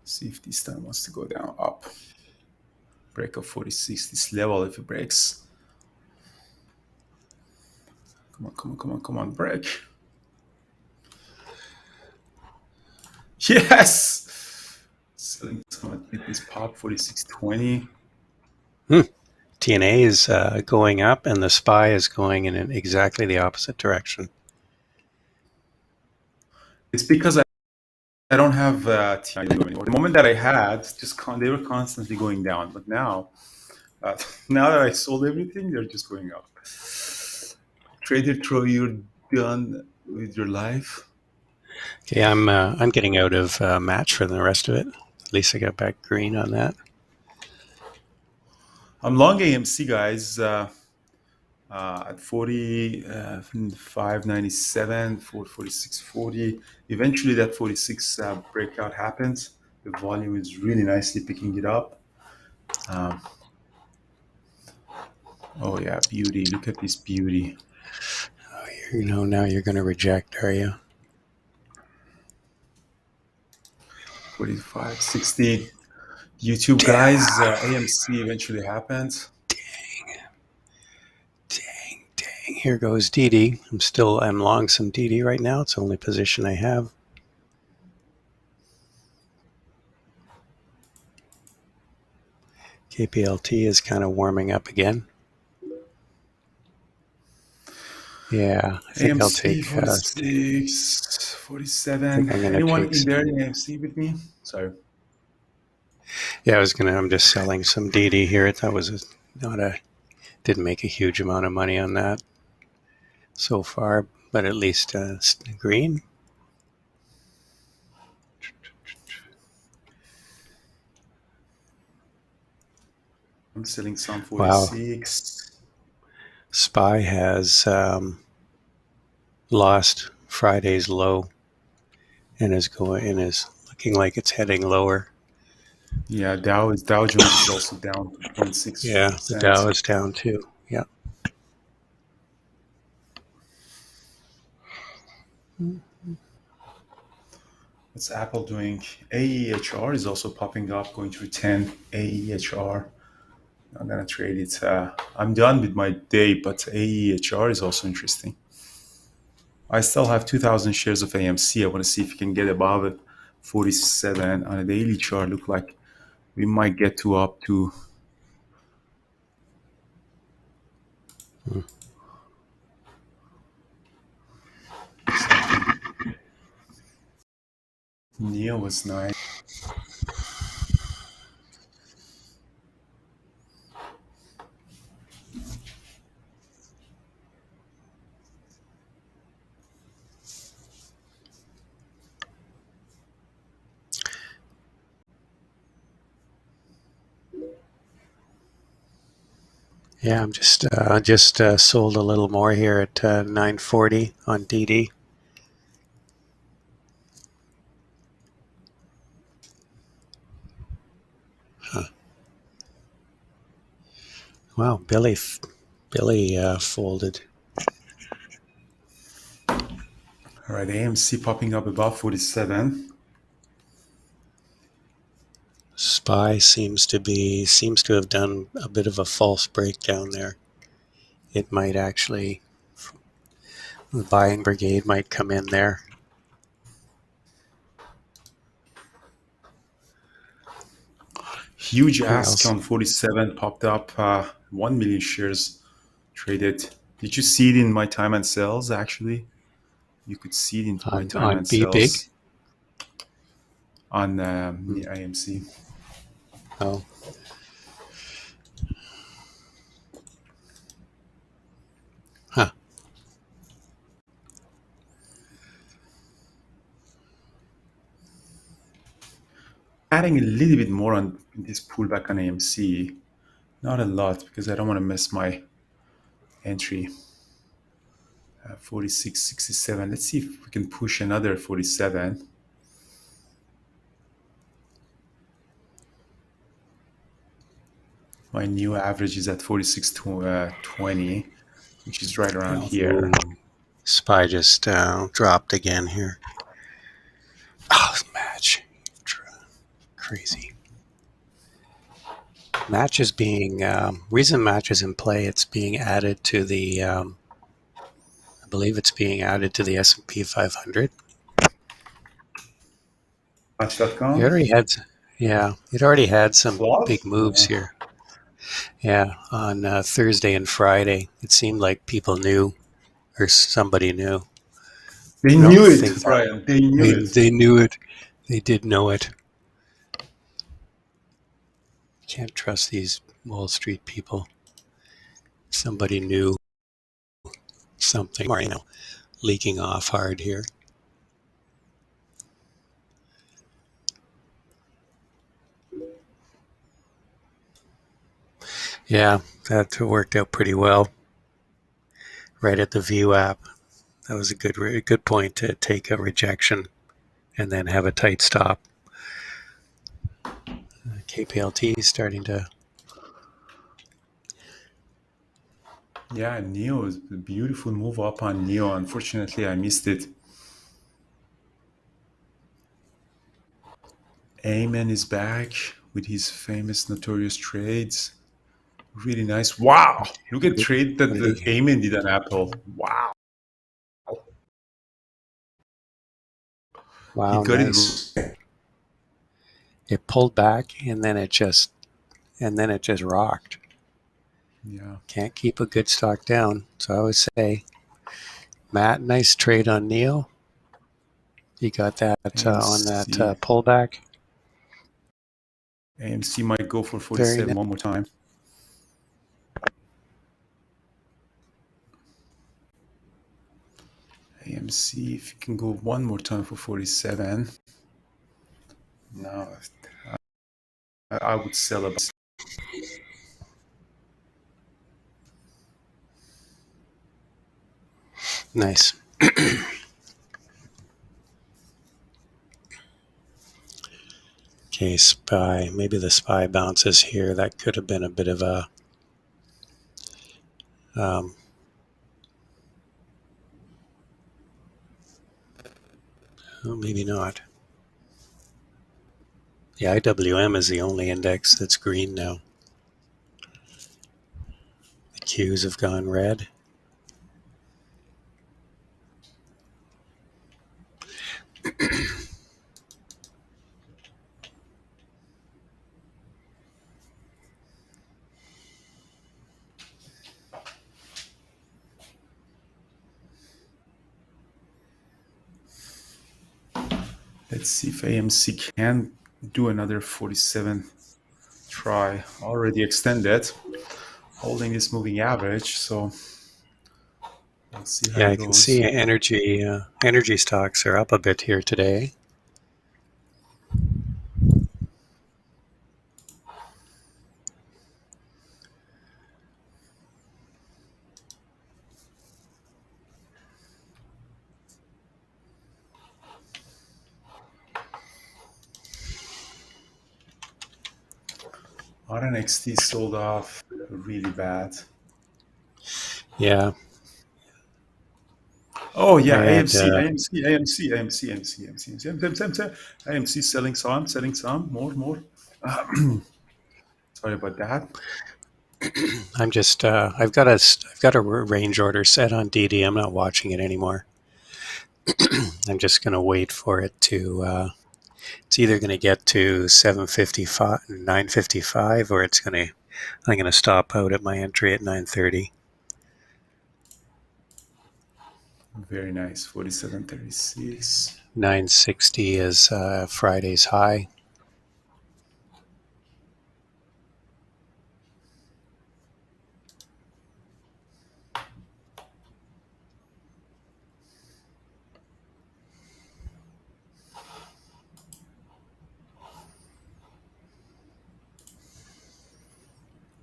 S5: See if this time wants to go down up. Break of 46, this level if it breaks. Come on, break. Yes! Selling some at this pop, 46.20.
S4: TNA is going up and the SPY is going in exactly the opposite direction.
S5: It's because I don't have TNA anymore. The moment that I had, they were constantly going down. But now that I sold everything, they're just going up. Trader Troy, you're done with your life.
S4: Okay, I'm getting out of match for the rest of it. At least I got back green on that.
S5: I'm long AMC, guys, at 45.97, 46.40. Eventually, that 46 breakout happens. The volume is really nicely picking it up. Oh yeah, beauty! Look at this beauty.
S4: Oh, now you're going to reject, are you?
S5: 45.60. YouTube guys, AMC eventually happens.
S4: Dang. Here goes DD. I'm long some DD right now. It's the only position I have. KPLT is kind of warming up again. Yeah, I think
S5: AMC,
S4: I'll take
S5: 46, 47.
S4: I think I'm gonna
S5: Anyone
S4: take
S5: in there in AMC with me? Sorry.
S4: Yeah, I'm just selling some DD here. That was didn't make a huge amount of money on that so far, but at least green.
S5: I'm selling some 46.
S4: Wow. SPY has lost Friday's low and is looking like it's heading lower.
S5: Yeah, Dow Jones is also down 2.6.
S4: Yeah, the Dow is down too. Yeah.
S5: What's Apple doing? AEHR is also popping up, going through 10. AEHR. I'm gonna trade it. I'm done with my day, but AEHR is also interesting. I still have 2,000 shares of AMC. I want to see if we can get above it. 47 on a daily chart. Look like we might get up to. NEO was nice.
S4: Yeah, I'm just sold a little more here at 940 on DD. Huh. Wow, Billy folded.
S5: All right, AMC popping up above 47.
S4: SPY seems to have done a bit of a false breakdown there. It might actually The buying brigade might come in there.
S5: Huge
S4: Who
S5: ask
S4: else?
S5: on 47 popped up. 1 million shares traded. Did you see it in my time and sells? Actually, you could see it in my time
S4: On
S5: and
S4: B Big?
S5: sells on the AMC.
S4: Oh, huh.
S5: Adding a little bit more on this pullback on AMC. Not a lot because I don't want to miss my entry. 46.67. Let's see if we can push another 47. My new average is at 46.20, which is right around here.
S4: SPY just dropped again here. Oh, match. Crazy. Match is being, reason match is in play, it's being added to the, I believe it's being added to the S&P 500.
S5: Match.com.
S4: It already had some
S5: Clause?
S4: big moves here. Yeah, on Thursday and Friday, it seemed like people knew, or somebody knew.
S5: They
S4: I don't
S5: knew
S4: think
S5: it,
S4: that
S5: Brian. They knew it.
S4: they knew it. They did know it. Can't trust these Wall Street people. Somebody knew something, or leaking off hard here. Yeah, that worked out pretty well. Right at the View app, that was a good point to take a rejection and then have a tight stop. KPLT is starting to.
S5: Yeah, Neo is a beautiful move up on Neo. Unfortunately, I missed it. Ayman is back with his famous notorious trades. Really nice. Wow. Look at trade that Ayman did on Apple. Wow. He
S4: Wow,
S5: got
S4: nice.
S5: it.
S4: It pulled back and then it just rocked.
S5: Yeah.
S4: Can't keep a good stock down. So I would say, Matt, nice trade on Neo. You got that on that pullback.
S5: AMC might go for 47 one more time. AMC, if you can go one more time for 47. No, I would sell a.
S4: Nice. Okay, SPY. Maybe the SPY bounces here. That could have been a bit of a. Oh, maybe not. The IWM is the only index that's green now. The Qs have gone red.
S5: Let's see if AMC can do another 47 try. Already extended, holding this moving average. So let's see how
S4: Yeah,
S5: it
S4: I
S5: goes.
S4: can see energy stocks are up a bit here today.
S5: RNXT sold off really bad.
S4: Yeah.
S5: Oh yeah,
S4: I had,
S5: AMC selling some, more. Sorry about that.
S4: I'm just I've got a range order set on DD. I'm not watching it anymore. I'm just going to wait for it to. It's either going to get to 755, 955, or it's going to. I'm going to stop out at my entry at 930.
S5: Very nice. 47.36.
S4: 960 is Friday's high.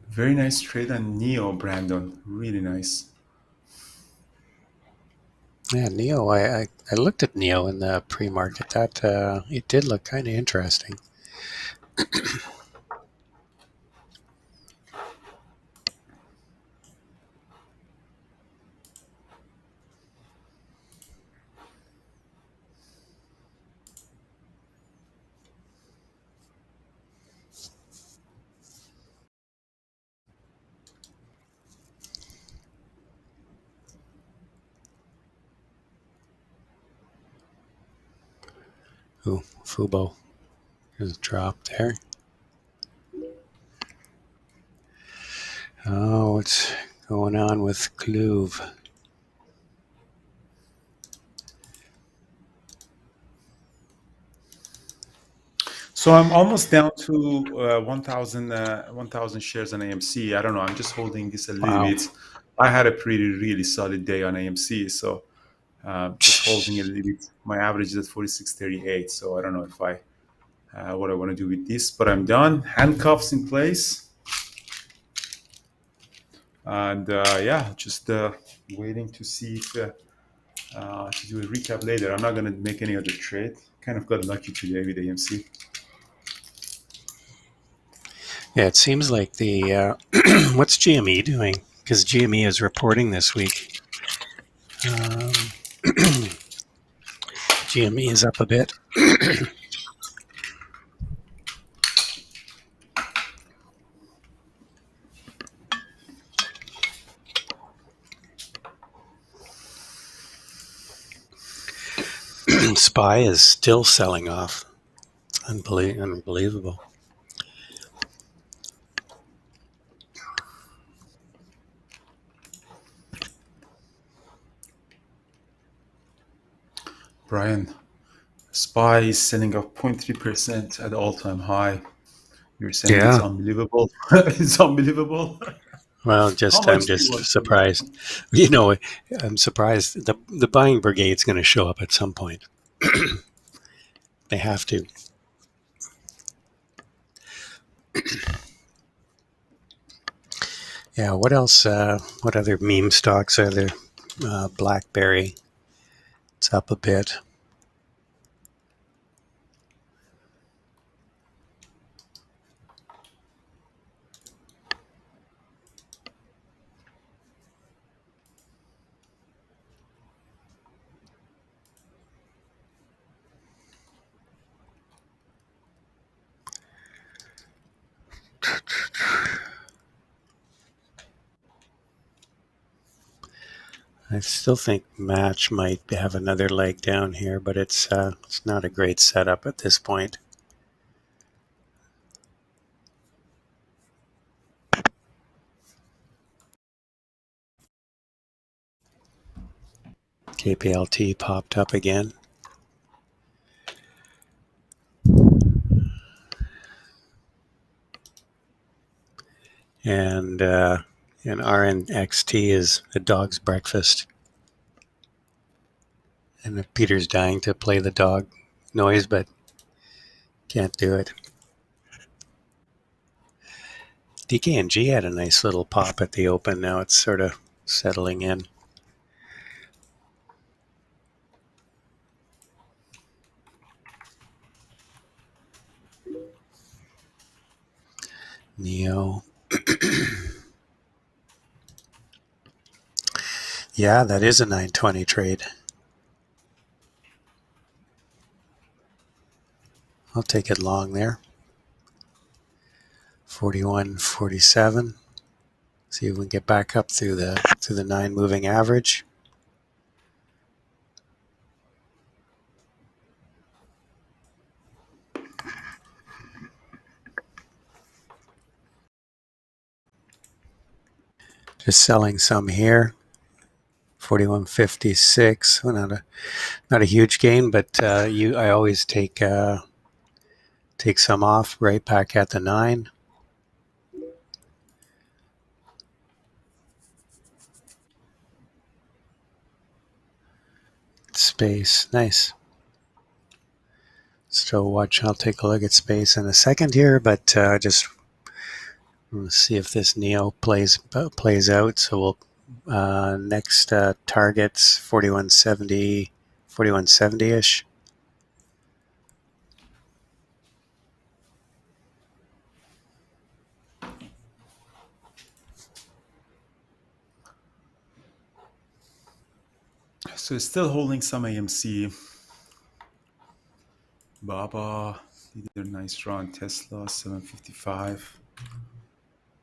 S5: Very nice trade on Neo, Brandon. Really nice.
S4: Yeah, Neo. I looked at Neo in the pre-market. That it did look kind of interesting. Ooh, Fubo is dropped there. Oh, what's going on with Cloove?
S5: So I'm almost down to 1,000 shares on AMC. I don't know. I'm just holding this a little
S4: Wow.
S5: bit. I had a really solid day on AMC, so just holding a little bit. My average is at 46.38, so I don't know if I what I want to do with this, but I'm done. Handcuffs in place, and yeah, just waiting to see if to do a recap later. I'm not gonna make any other trade. Kind of got lucky today with AMC.
S4: Yeah, it seems like the what's GME doing? Because GME is reporting this week. GME is up a bit. SPY is still selling off. Unbelievable.
S5: Brian, SPY is selling off 0.3% at all-time high. You're saying it's
S4: Yeah.
S5: unbelievable. It's unbelievable.
S4: Well,
S5: How
S4: I'm
S5: much do you
S4: just
S5: want to?
S4: surprised. You know, I'm surprised the buying brigade's going to show up at some point. They have to. Yeah. What else? What other meme stocks are there? BlackBerry. It's up a bit. I still think Match might have another leg down here, but it's not a great setup at this point. KPLT popped up again. And RNXT is a dog's breakfast. And Peter's dying to play the dog noise, but can't do it. DKNG had a nice little pop at the open. Now it's sort of settling in. Neo. Yeah, that is a 920 trade. I'll take it long there. 41.47. See if we can get back up through the 9 moving average. Just selling some here. 41.56. Well, not a huge gain, but I always take some off right back at the 9. Space, nice. So I'll take a look at space in a second here, but just see if this Neo plays out. So we'll next targets 41.70, 41.70ish.
S5: So it's still holding some AMC. Baba did a nice run. Tesla 755.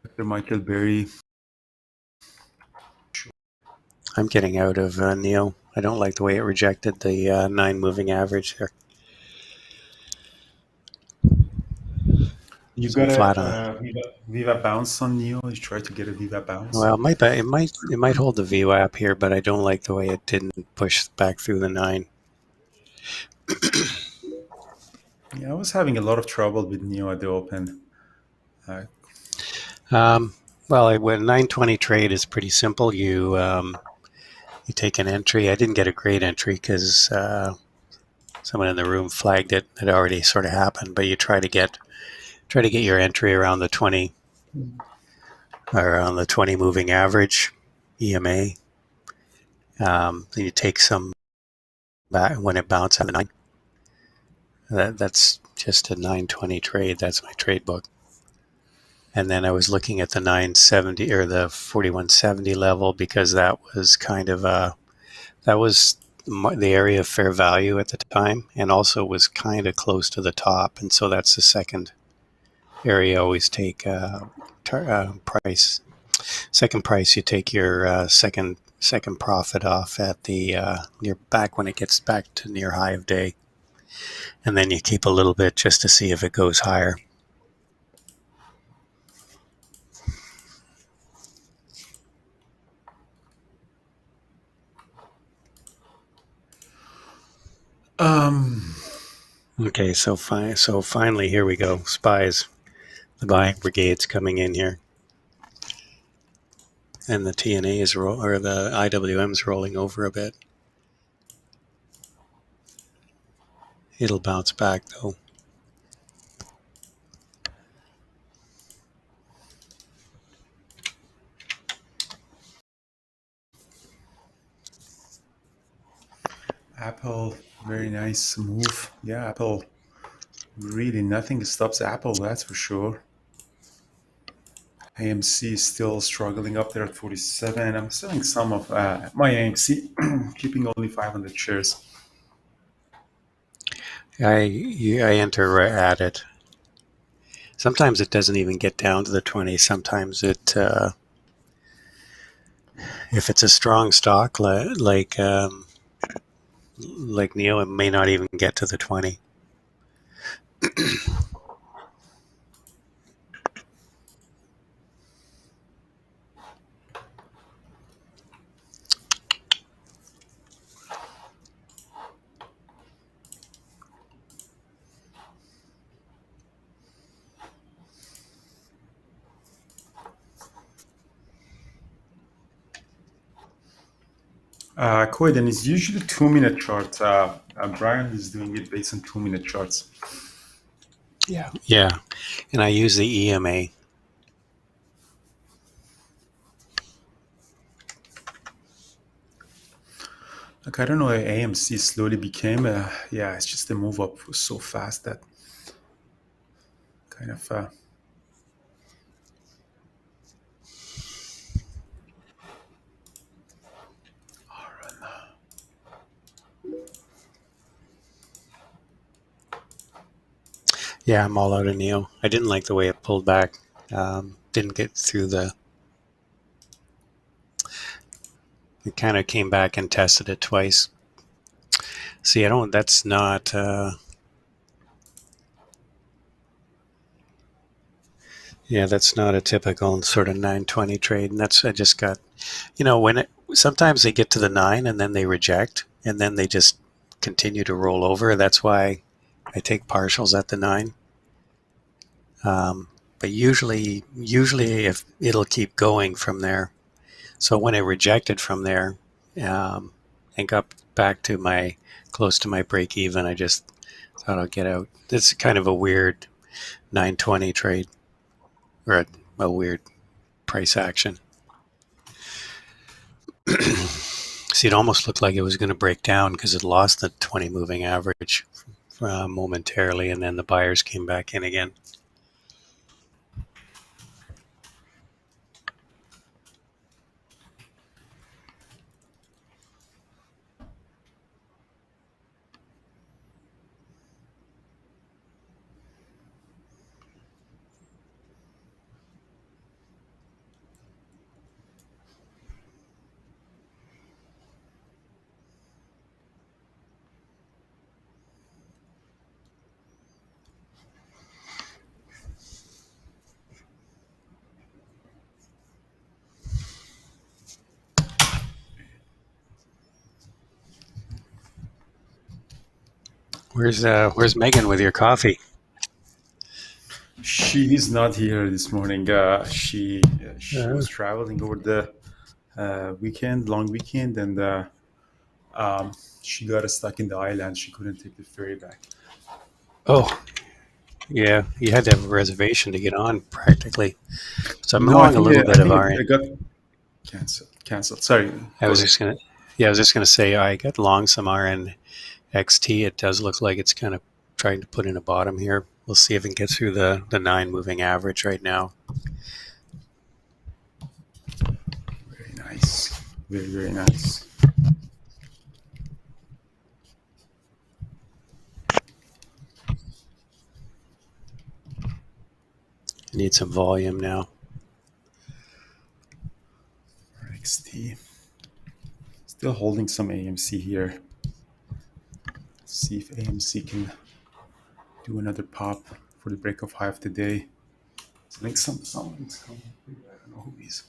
S5: Dr. Michael Berry.
S4: I'm getting out of Neo. I don't like the way it rejected the 9 moving average here.
S5: You
S4: So
S5: got
S4: flat
S5: a
S4: on.
S5: Viva bounce on Neo. You tried to get a Viva bounce.
S4: Well, it might hold the VWAP here, but I don't like the way it didn't push back through the 9.
S5: Yeah, I was having a lot of trouble with Neo at the open.
S4: Well, when 920 trade is pretty simple. You take an entry. I didn't get a great entry because someone in the room flagged it. It already sort of happened, but you try to get your entry around the 20 or on the 20 moving average EMA. Then you take some back when it bounces at the 9. That's just a 920 trade. That's my trade book. And then I was looking at the 970 or the 4170 level because that was kind of that was the area of fair value at the time, and also was kind of close to the top. And so that's the second area. I always take price. Second price, you take your second profit off at the near back when it gets back to near high of day, and then you keep a little bit just to see if it goes higher. Okay, so finally here we go. Spies, the buying brigade's coming in here, and the TNA is or the IWM's rolling over a bit. It'll bounce back though.
S5: Apple, very nice move. Yeah, Apple. Really, nothing stops Apple, that's for sure. AMC is still struggling up there at 47. I'm selling some of my AMC, keeping only 500 shares.
S4: I enter at it. Sometimes it doesn't even get down to the 20. Sometimes it, if it's a strong stock like Neo, it may not even get to the 20.
S5: Koiden is usually 2-minute chart. Brian is doing it based on 2-minute charts.
S4: Yeah, and I use the EMA.
S5: Like, I don't know, AMC slowly became it's just the move up was so fast that kind of
S4: Yeah, I'm all out of Neo. I didn't like the way it pulled back. Didn't get through the It kind of came back and tested it twice. See, I don't. That's not. Yeah, that's not a typical sort of 920 trade, and that's I just got. When sometimes they get to the 9 and then they reject, and then they just continue to roll over. That's why I take partials at the 9. But usually if it'll keep going from there. So when it rejected from there, and got back to close to my break even, I just thought I'll get out. It's kind of a weird 920 trade, or a weird price action. See, it almost looked like it was going to break down because it lost the 20 moving average momentarily, and then the buyers came back in again. Where's Megan with your coffee?
S5: She is not here this morning. She was traveling over the long weekend, and she got stuck in the island. She couldn't take the ferry back.
S4: Oh, yeah, you had to have a reservation to get on practically. So I'm
S5: No,
S4: long a little bit of RN.
S5: it got canceled. Sorry.
S4: I was just gonna say I got long some RN XT. It does look like it's kind of trying to put in a bottom here. We'll see if it gets through the 9 moving average right now.
S5: Very nice. Very, very nice.
S4: I need some volume now.
S5: XT. Still holding some AMC here. Let's see if AMC can do another pop for the break of high of the day. I think someone's coming. I don't know who he is.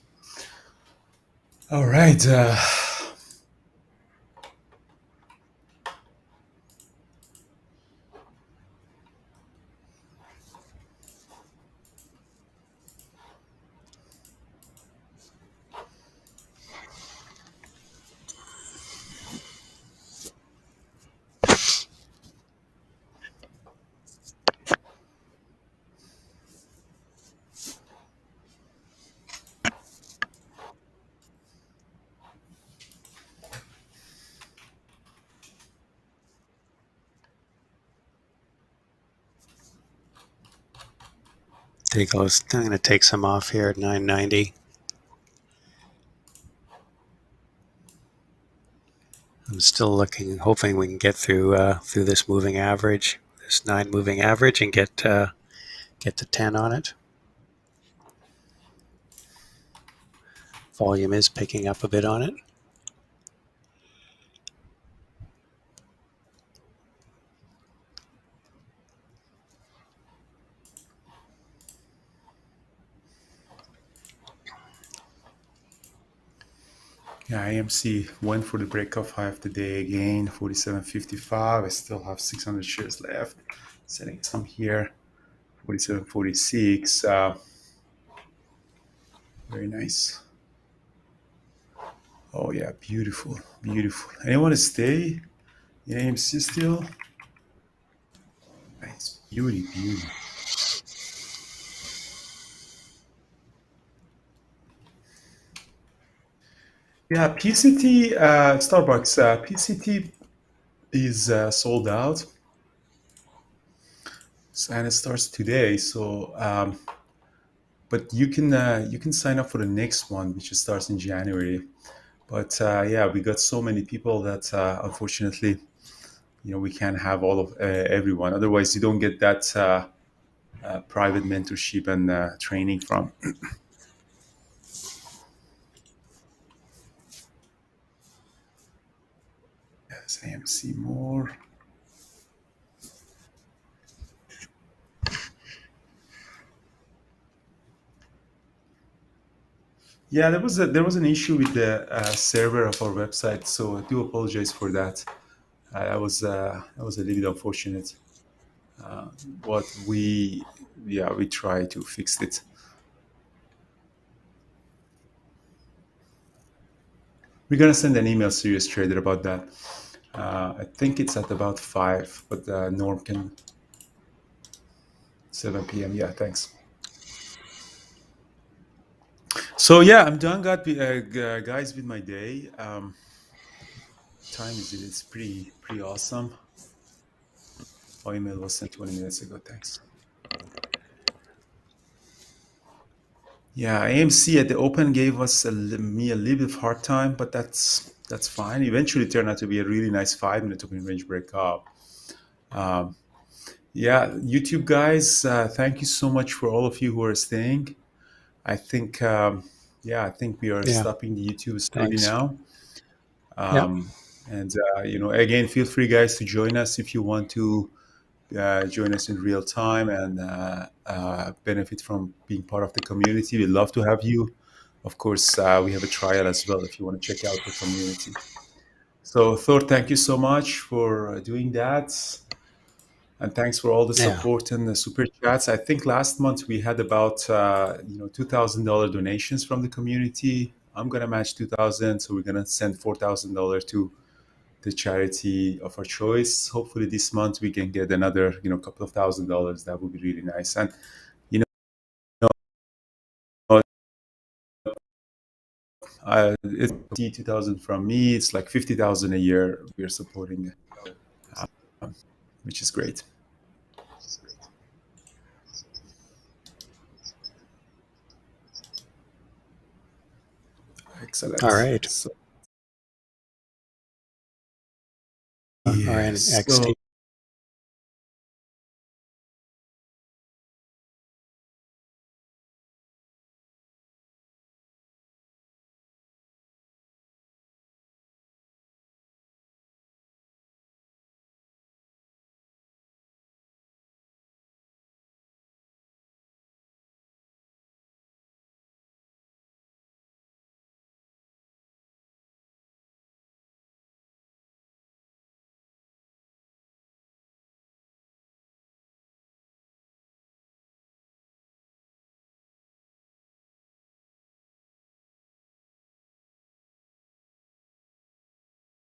S5: All right.
S4: I'm going to take some off here at 990. I'm still hoping we can get through this moving average, this 9 moving average, and get to 10 on it. Volume is picking up a bit on it.
S5: Yeah, AMC went for the break of high of the day again, 47.55. I still have 600 shares left. Setting some here, 47.46. Very nice. Oh yeah, beautiful, beautiful. Anyone to stay in AMC still? Nice, beauty. Yeah, PCT, Starbucks, PCT is sold out, and it starts today. So, but you can sign up for the next one, which starts in January. But yeah, we got so many people that unfortunately, we can't have all of everyone. Otherwise, you don't get that private mentorship and training from. As AMC more. Yeah, there was an issue with the server of our website, so I do apologize for that. That was a little bit unfortunate. But we try to fix it. We're gonna send an email, Serious Trader, about that. I think it's at about 5, but Norm can 7 p.m. Yeah, thanks. So yeah, I'm done, guys, with my day. Time is it? It's pretty awesome. Our email was sent 20 minutes ago. Thanks. Yeah, AMC at the open gave us me a little bit of hard time, but that's fine. Eventually, it turned out to be a really nice 5-minute open range breakup. Yeah, YouTube guys, thank you so much for all of you who are staying. I think, I think we are
S4: Yeah.
S5: stopping the YouTube study
S4: Thanks.
S5: now.
S4: Yeah.
S5: And again, feel free, guys, to join us if you want to join us in real time and benefit from being part of the community. We'd love to have you. Of course, we have a trial as well if you want to check out the community. So, Thor, thank you so much for doing that. And thanks for all the
S4: Yeah.
S5: support and the super chats. I think last month we had about $2,000 donations from the community. I'm gonna match 2,000, so we're gonna send $4,000 to the charity of our choice. Hopefully this month we can get another couple of $1,000s. That would be really nice. And it's 2,000 from me. It's like 50,000 a year we're supporting, which is great. Excellent.
S4: All right.
S5: So,
S4: Our
S5: yes,
S4: XT